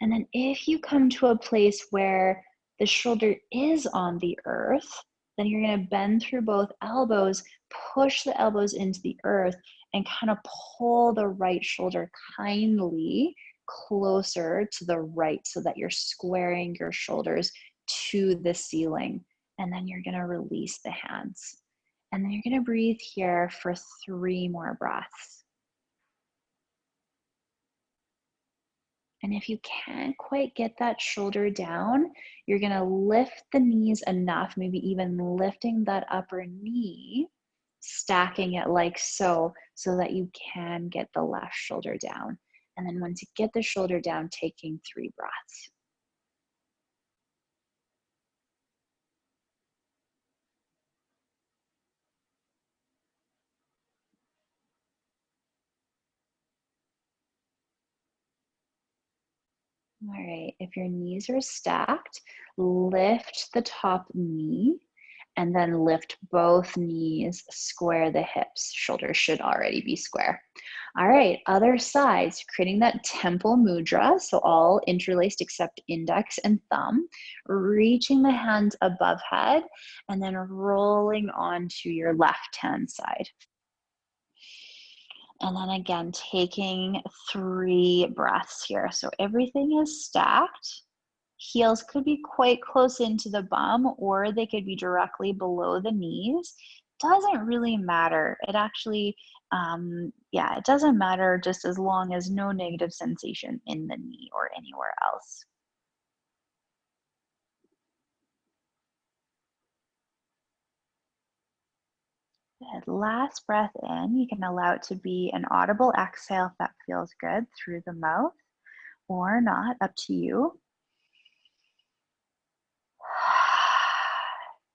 And then if you come to a place where the shoulder is on the earth, then you're going to bend through both elbows, push the elbows into the earth, and kind of pull the right shoulder kindly closer to the right so that you're squaring your shoulders to the ceiling. And then you're going to release the hands. And then you're going to breathe here for 3 more breaths. And if you can't quite get that shoulder down, you're going to lift the knees enough, maybe even lifting that upper knee, stacking it like so, so that you can get the left shoulder down. And then once you get the shoulder down, taking 3 breaths. All right, if your knees are stacked, lift the top knee and then lift both knees, square the hips. Shoulders should already be square. All right, other sides, creating that temple mudra, so all interlaced except index and thumb, reaching the hands above head, and then rolling onto your left hand side. And then again, taking 3 breaths here. So everything is stacked. Heels could be quite close into the bum, or they could be directly below the knees. Doesn't really matter. It actually, yeah, it doesn't matter just as long as no negative sensation in the knee or anywhere else. Good. Last breath in. You can allow it to be an audible exhale if that feels good through the mouth, or not, up to you.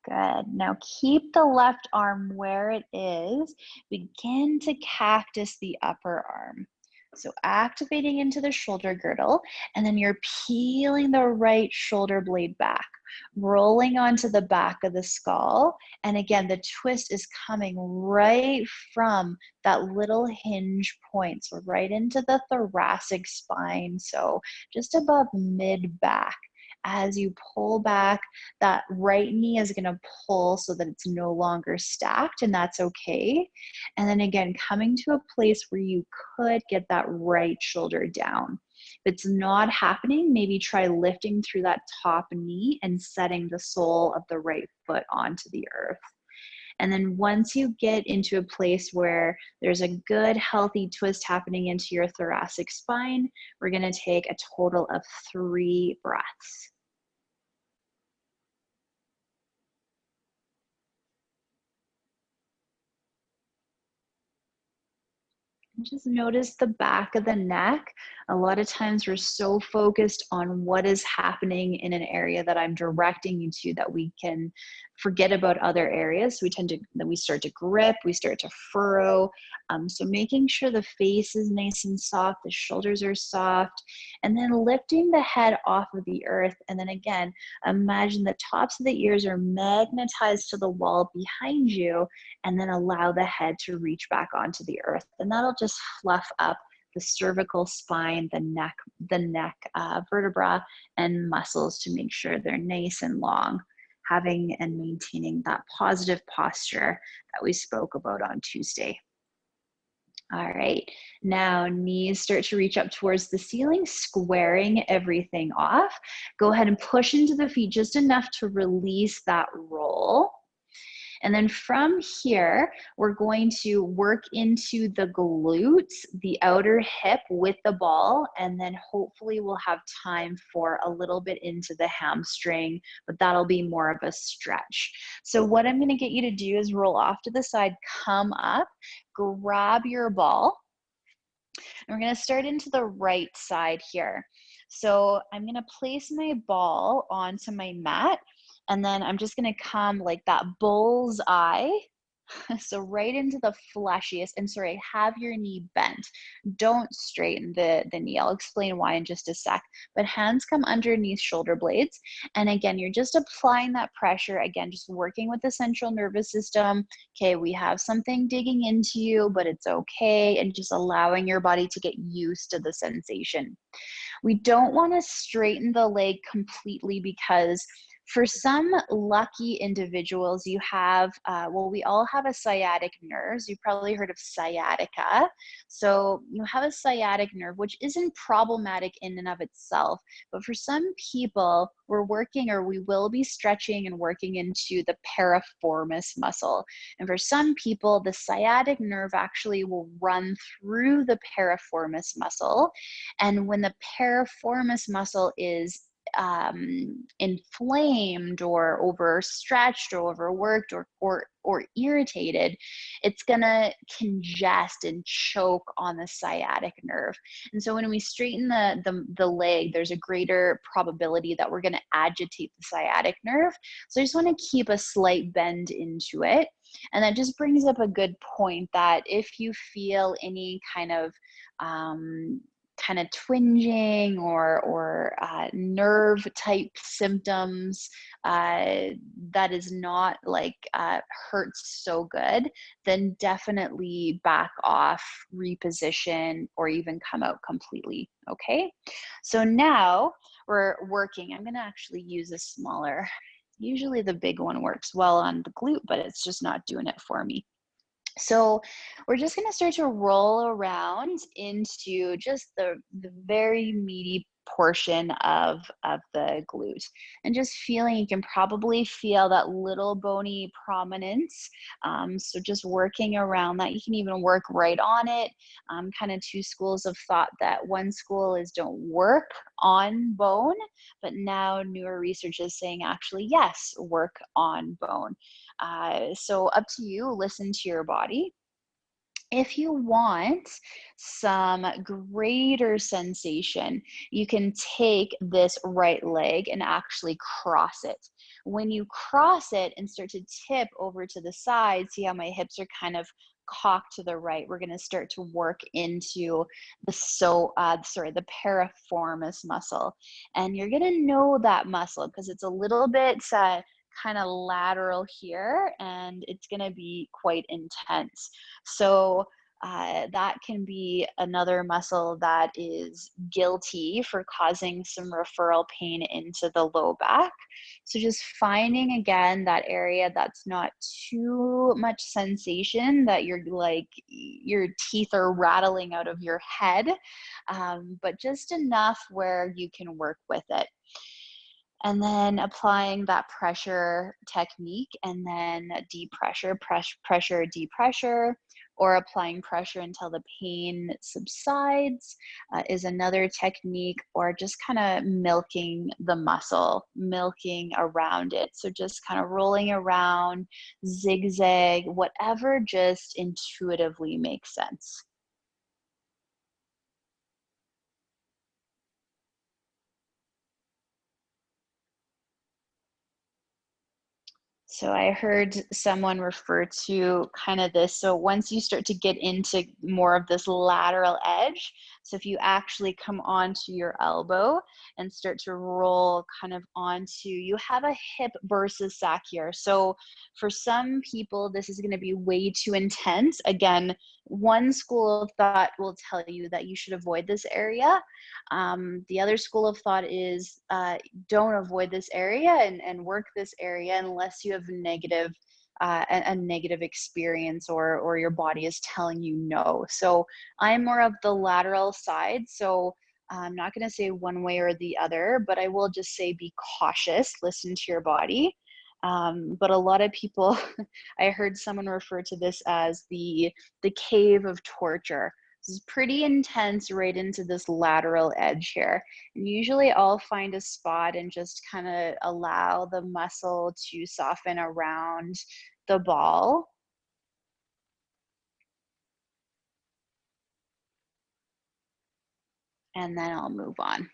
Good. Now keep the left arm where it is. Begin to cactus the upper arm. So activating into the shoulder girdle, and then you're peeling the right shoulder blade back, rolling onto the back of the skull. And again, the twist is coming right from that little hinge point. So right into the thoracic spine. So just above mid back. As you pull back, that right knee is going to pull so that it's no longer stacked, and that's okay. And then again, coming to a place where you could get that right shoulder down. If it's not happening, maybe try lifting through that top knee and setting the sole of the right foot onto the earth. And then once you get into a place where there's a good healthy twist happening into your thoracic spine, we're going to take a total of 3 breaths. Just notice the back of the neck. A lot of times we're so focused on what is happening in an area that I'm directing you to that we can forget about other areas. So then we start to grip, we start to furrow. So making sure the face is nice and soft, the shoulders are soft, and then lifting the head off of the earth. And then again, imagine the tops of the ears are magnetized to the wall behind you, and then allow the head to reach back onto the earth. And that'll just fluff up the cervical spine, the neck vertebra and muscles to make sure they're nice and long, having and maintaining that positive posture that we spoke about on Tuesday. All right, now knees start to reach up towards the ceiling, squaring everything off. Go ahead and push into the feet just enough to release that roll. And then from here, we're going to work into the glutes, the outer hip with the ball, and then hopefully we'll have time for a little bit into the hamstring, but that'll be more of a stretch. So what I'm gonna get you to do is roll off to the side, come up, grab your ball, and we're gonna start into the right side here. So I'm gonna place my ball onto my mat, and then I'm just gonna come like that bull's eye. So right into the fleshiest, and sorry, have your knee bent. Don't straighten the knee. I'll explain why in just a sec. But hands come underneath shoulder blades. And again, you're just applying that pressure. Again, just working with the central nervous system. Okay, we have something digging into you, but it's okay. And just allowing your body to get used to the sensation. We don't want to straighten the leg completely because for some lucky individuals, you have, well, we all have a sciatic nerve. You've probably heard of sciatica. So you have a sciatic nerve, which isn't problematic in and of itself. But for some people, we're working or we will be stretching and working into the piriformis muscle. And for some people, the sciatic nerve actually will run through the piriformis muscle. And when the piriformis muscle is inflamed or overstretched or overworked or irritated, it's gonna congest and choke on the sciatic nerve. And so when we straighten the leg, there's a greater probability that we're gonna agitate the sciatic nerve. So I just want to keep a slight bend into it. And that just brings up a good point that if you feel any kind of twinging or nerve type symptoms that is not like hurts so good, then definitely back off, reposition, or even come out completely. Okay, so now we're working. I'm going to actually use a smaller. Usually the big one works well on the glute, but it's just not doing it for me. So we're just going to start to roll around into just the very meaty portion of the glute, and just feeling, you can probably feel that little bony prominence. So just working around that. You can even work right on it. Kind of two schools of thought. That one school is don't work on bone, but now newer research is saying actually yes, work on bone. So up to you, listen to your body. If you want some greater sensation, you can take this right leg and actually cross it. When you cross it and start to tip over to the side, see how my hips are kind of cocked to the right. We're going to start to work into the piriformis muscle. And you're going to know that muscle because it's a little bit kind of lateral here, and it's going to be quite intense. So that can be another muscle that is guilty for causing some referral pain into the low back. So just finding again that area that's not too much sensation, that you're like your teeth are rattling out of your head, but just enough where you can work with it. And then applying that pressure technique, and then deep pressure, pressure, deep pressure, or applying pressure until the pain subsides is another technique, or just kind of milking the muscle, milking around it. So just kind of rolling around, zigzag, whatever just intuitively makes sense. So I heard someone refer to kind of this. So once you start to get into more of this lateral edge, so if you actually come onto your elbow and start to roll kind of onto, you have a hip versus sac here. So for some people, this is going to be way too intense. Again, one school of thought will tell you that you should avoid this area. The other school of thought is don't avoid this area and work this area unless you have a negative experience, or your body is telling you no. So I'm more of the lateral side. So I'm not going to say one way or the other, but I will just say be cautious, listen to your body. But a lot of people, I heard someone refer to this as the cave of torture. This is pretty intense right into this lateral edge here. And usually I'll find a spot and just kind of allow the muscle to soften around the ball. And then I'll move on.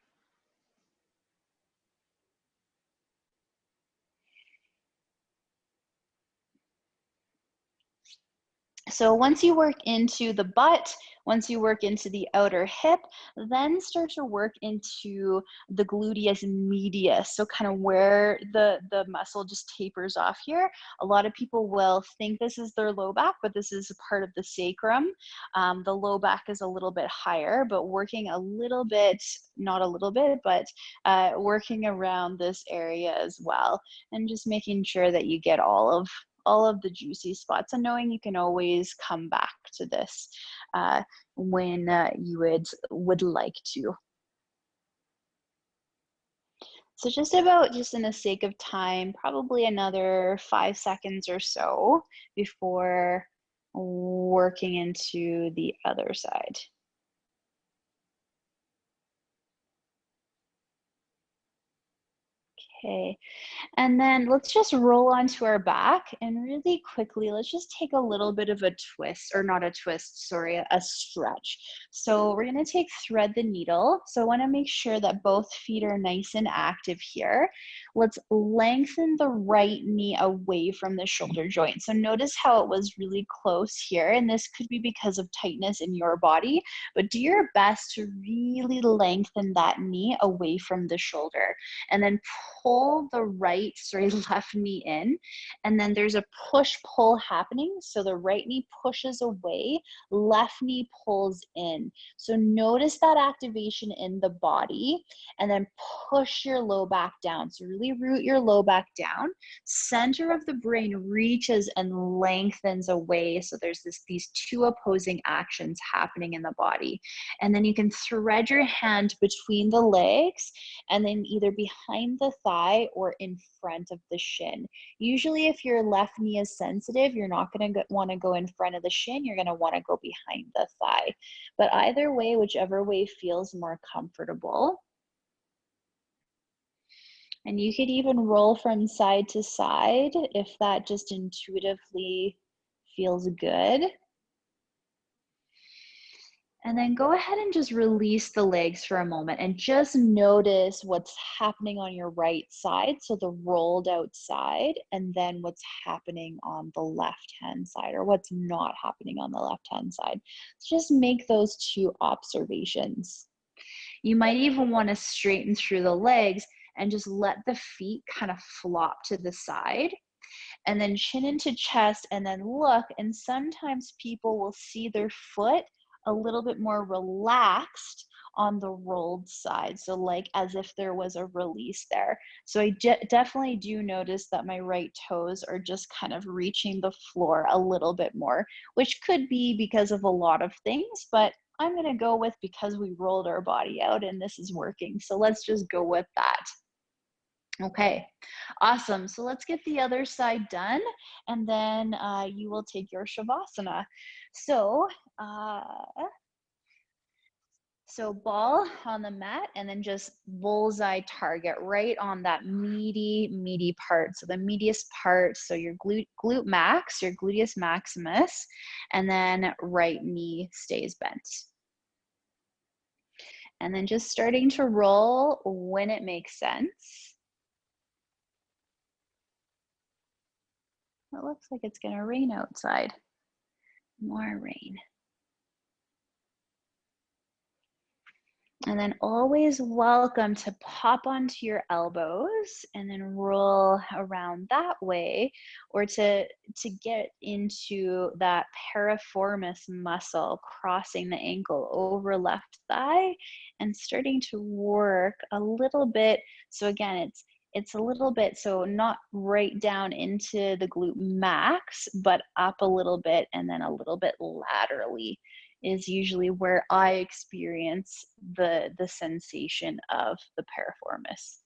So once you work into the butt, once you work into the outer hip, then start to work into the gluteus medius. So kind of where the muscle just tapers off here. A lot of people will think this is their low back, but this is a part of the sacrum. The low back is a little bit higher, but working a little bit, not a little bit, but working around this area as well. And just making sure that you get all of the juicy spots, and knowing you can always come back to this when you would like to. So just in the sake of time, probably another 5 seconds or so before working into the other side. Okay. And then let's just roll onto our back and really quickly, let's just take a little bit of a twist, or not a twist, sorry, a stretch. So we're going to take thread the needle. So I want to make sure that both feet are nice and active here. Let's lengthen the right knee away from the shoulder joint. So notice how it was really close here. And this could be because of tightness in your body, but do your best to really lengthen that knee away from the shoulder. And then pull the left knee in, and then there's a push pull happening. So the right knee pushes away, left knee pulls in. So notice that activation in the body, and then push your low back down. So really root your low back down. Center of the brain reaches and lengthens away. So there's these two opposing actions happening in the body. And then you can thread your hand between the legs, and then either behind the thigh or in front of the shin. Usually if your left knee is sensitive, you're not going to want to go in front of the shin, you're going to want to go behind the thigh. But either way, whichever way feels more comfortable. And you could even roll from side to side if that just intuitively feels good. And then go ahead and just release the legs for a moment and just notice what's happening on your right side, so the rolled out side, and then what's happening on the left-hand side, or what's not happening on the left-hand side. So just make those two observations. You might even want to straighten through the legs and just let the feet kind of flop to the side, and then chin into chest, and then look, and sometimes people will see their foot a little bit more relaxed on the rolled side, so like as if there was a release there. So I definitely do notice that my right toes are just kind of reaching the floor a little bit more, which could be because of a lot of things, but I'm going to go with because we rolled our body out and this is working. So let's just go with that. Okay, awesome. So let's get the other side done, and then you will take your Shavasana. So, uh, so ball on the mat, and then just bullseye target right on that meaty part. So the meatiest part, so your glute max, your gluteus maximus, and then right knee stays bent. And then just starting to roll when it makes sense. It looks like it's going to rain outside. More rain. And then always welcome to pop onto your elbows and then roll around that way, or to get into that piriformis muscle, crossing the ankle over left thigh and starting to work a little bit. So again, it's a little bit, so not right down into the glute max, but up a little bit and then a little bit laterally is usually where I experience the sensation of the piriformis.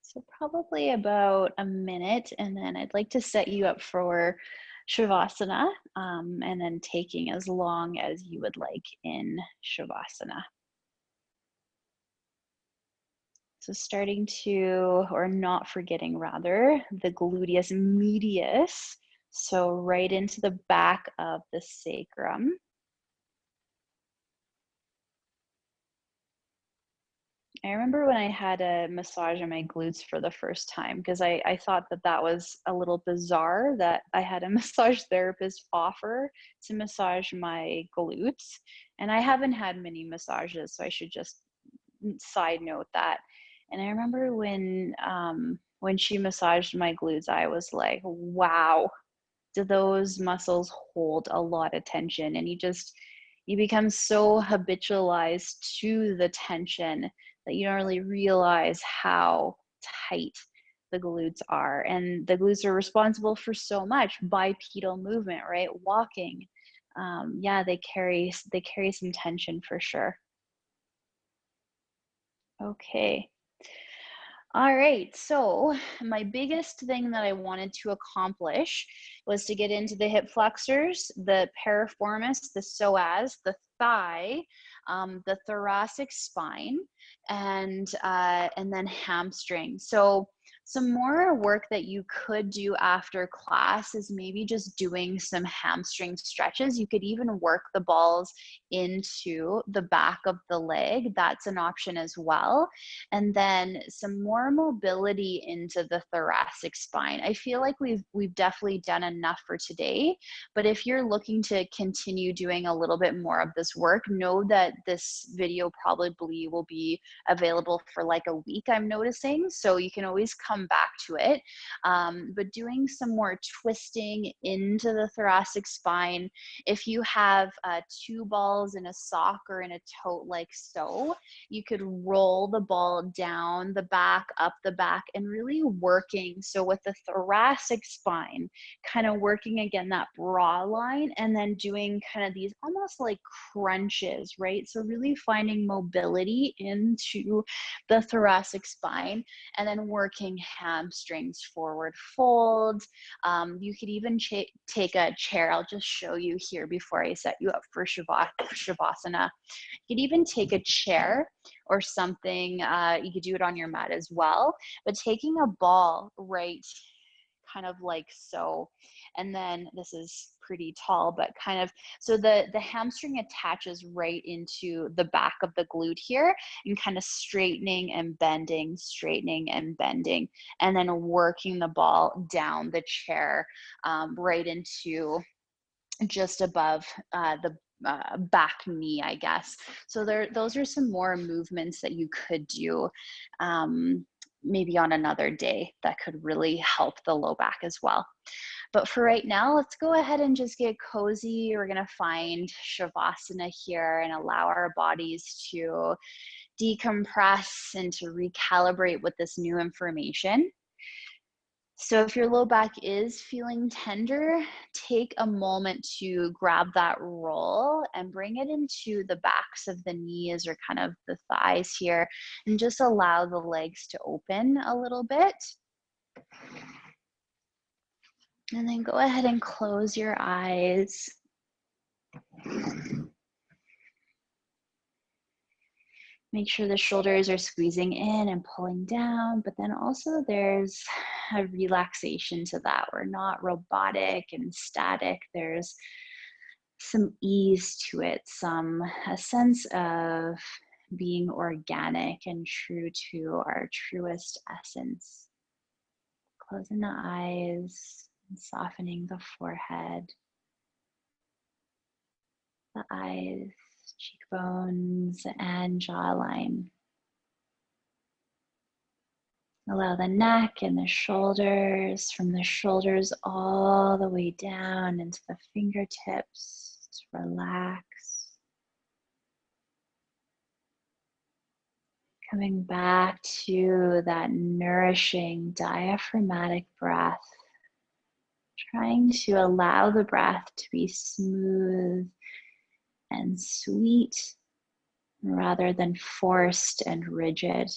So probably about a minute, and then I'd like to set you up for Shavasana, and then taking as long as you would like in Shavasana. So starting to, or not forgetting rather, the gluteus medius. So right into the back of the sacrum. I remember when I had a massage on my glutes for the first time, because I thought that that was a little bizarre that I had a massage therapist offer to massage my glutes. And I haven't had many massages, so I should just side note that. And I remember when she massaged my glutes, I was like, wow, do those muscles hold a lot of tension? And you become so habitualized to the tension that you don't really realize how tight the glutes are. And the glutes are responsible for so much bipedal movement, right? Walking. Yeah, they carry some tension for sure. Okay. All right. So, my biggest thing that I wanted to accomplish was to get into the hip flexors, the piriformis, the psoas, the thigh, the thoracic spine, and then hamstring. So, some more work that you could do after class is maybe just doing some hamstring stretches. You could even work the balls into the back of the leg. That's an option as well, and then some more mobility into the thoracic spine. I feel like we've definitely done enough for today, but if you're looking to continue doing a little bit more of this work, know that this video probably will be available for like a week, I'm noticing, so you can always come back to it. But doing some more twisting into the thoracic spine, if you have two balls in a sock or in a tote like so, you could roll the ball down the back, up the back, and really working. So with the thoracic spine, kind of working again that bra line, and then doing kind of these almost like crunches, right? So really finding mobility into the thoracic spine, and then working hamstrings, forward fold. You could even take a chair. I'll just show you here before I set you up for Shavasana. You could even take a chair or something. You could do it on your mat as well, but taking a ball, right, kind of like so, and then this is pretty tall, but kind of, so the hamstring attaches right into the back of the glute here, and kind of straightening and bending, and then working the ball down the chair, right into just above the back knee, I guess. So those are some more movements that you could do, maybe on another day, that could really help the low back as well. But for right now, let's go ahead and just get cozy. We're gonna find Shavasana here and allow our bodies to decompress and to recalibrate with this new information. So if your low back is feeling tender, take a moment to grab that roll and bring it into the backs of the knees or kind of the thighs here, and just allow the legs to open a little bit. And then go ahead and close your eyes. Make sure the shoulders are squeezing in and pulling down, but then also there's a relaxation to that. We're not robotic and static. There's some ease to it, a sense of being organic and true to our truest essence. Closing the eyes and softening the forehead, the eyes, cheekbones, and jawline. Allow the neck and the shoulders, from the shoulders all the way down into the fingertips, to relax. Coming back to that nourishing diaphragmatic breath, trying to allow the breath to be smooth and sweet rather than forced and rigid.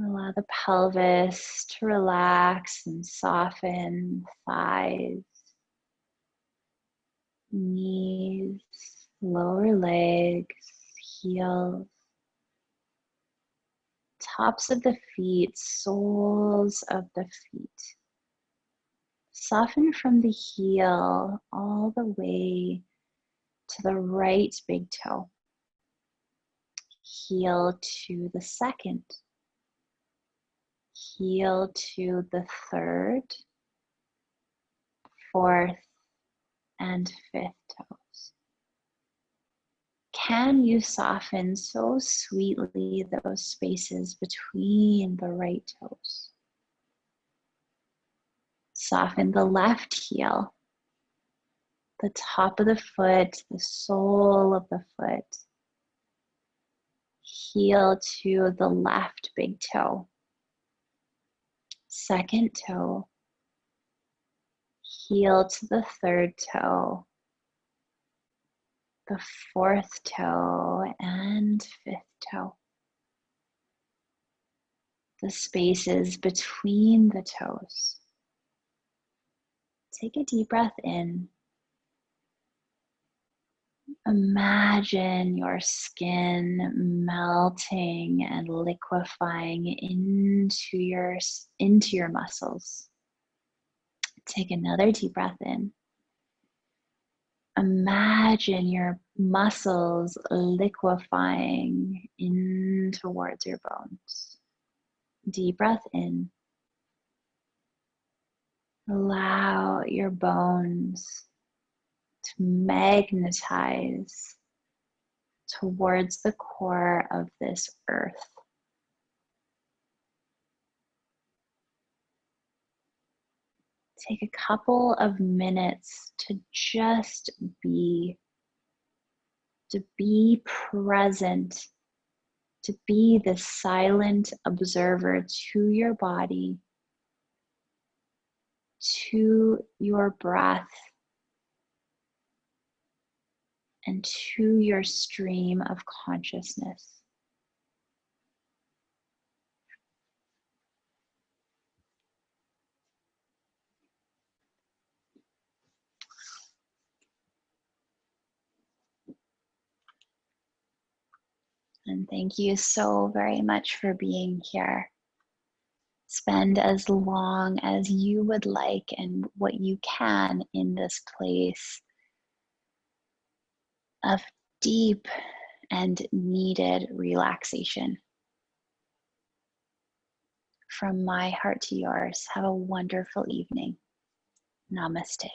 Allow the pelvis to relax and soften, thighs, knees, lower legs, heels, tops of the feet, soles of the feet. Soften from the heel all the way to the right big toe. Heel to the second. Heel to the third, fourth, and fifth toes. Can you soften so sweetly those spaces between the right toes? Soften the left heel, the top of the foot, the sole of the foot. Heel to the left big toe. Second toe. Heel to the third toe. the fourth toe and fifth toe, the spaces between the toes. Take a deep breath in. Imagine your skin melting and liquefying into your muscles. Take another deep breath in. Imagine your muscles liquefying in towards your bones. Deep breath in. Allow your bones to magnetize towards the core of this earth. Take a couple of minutes to just be present, to be the silent observer to your body, to your breath, and to your stream of consciousness. And thank you so very much for being here. Spend as long as you would like and what you can in this place of deep and needed relaxation. From my heart to yours, have a wonderful evening. Namaste.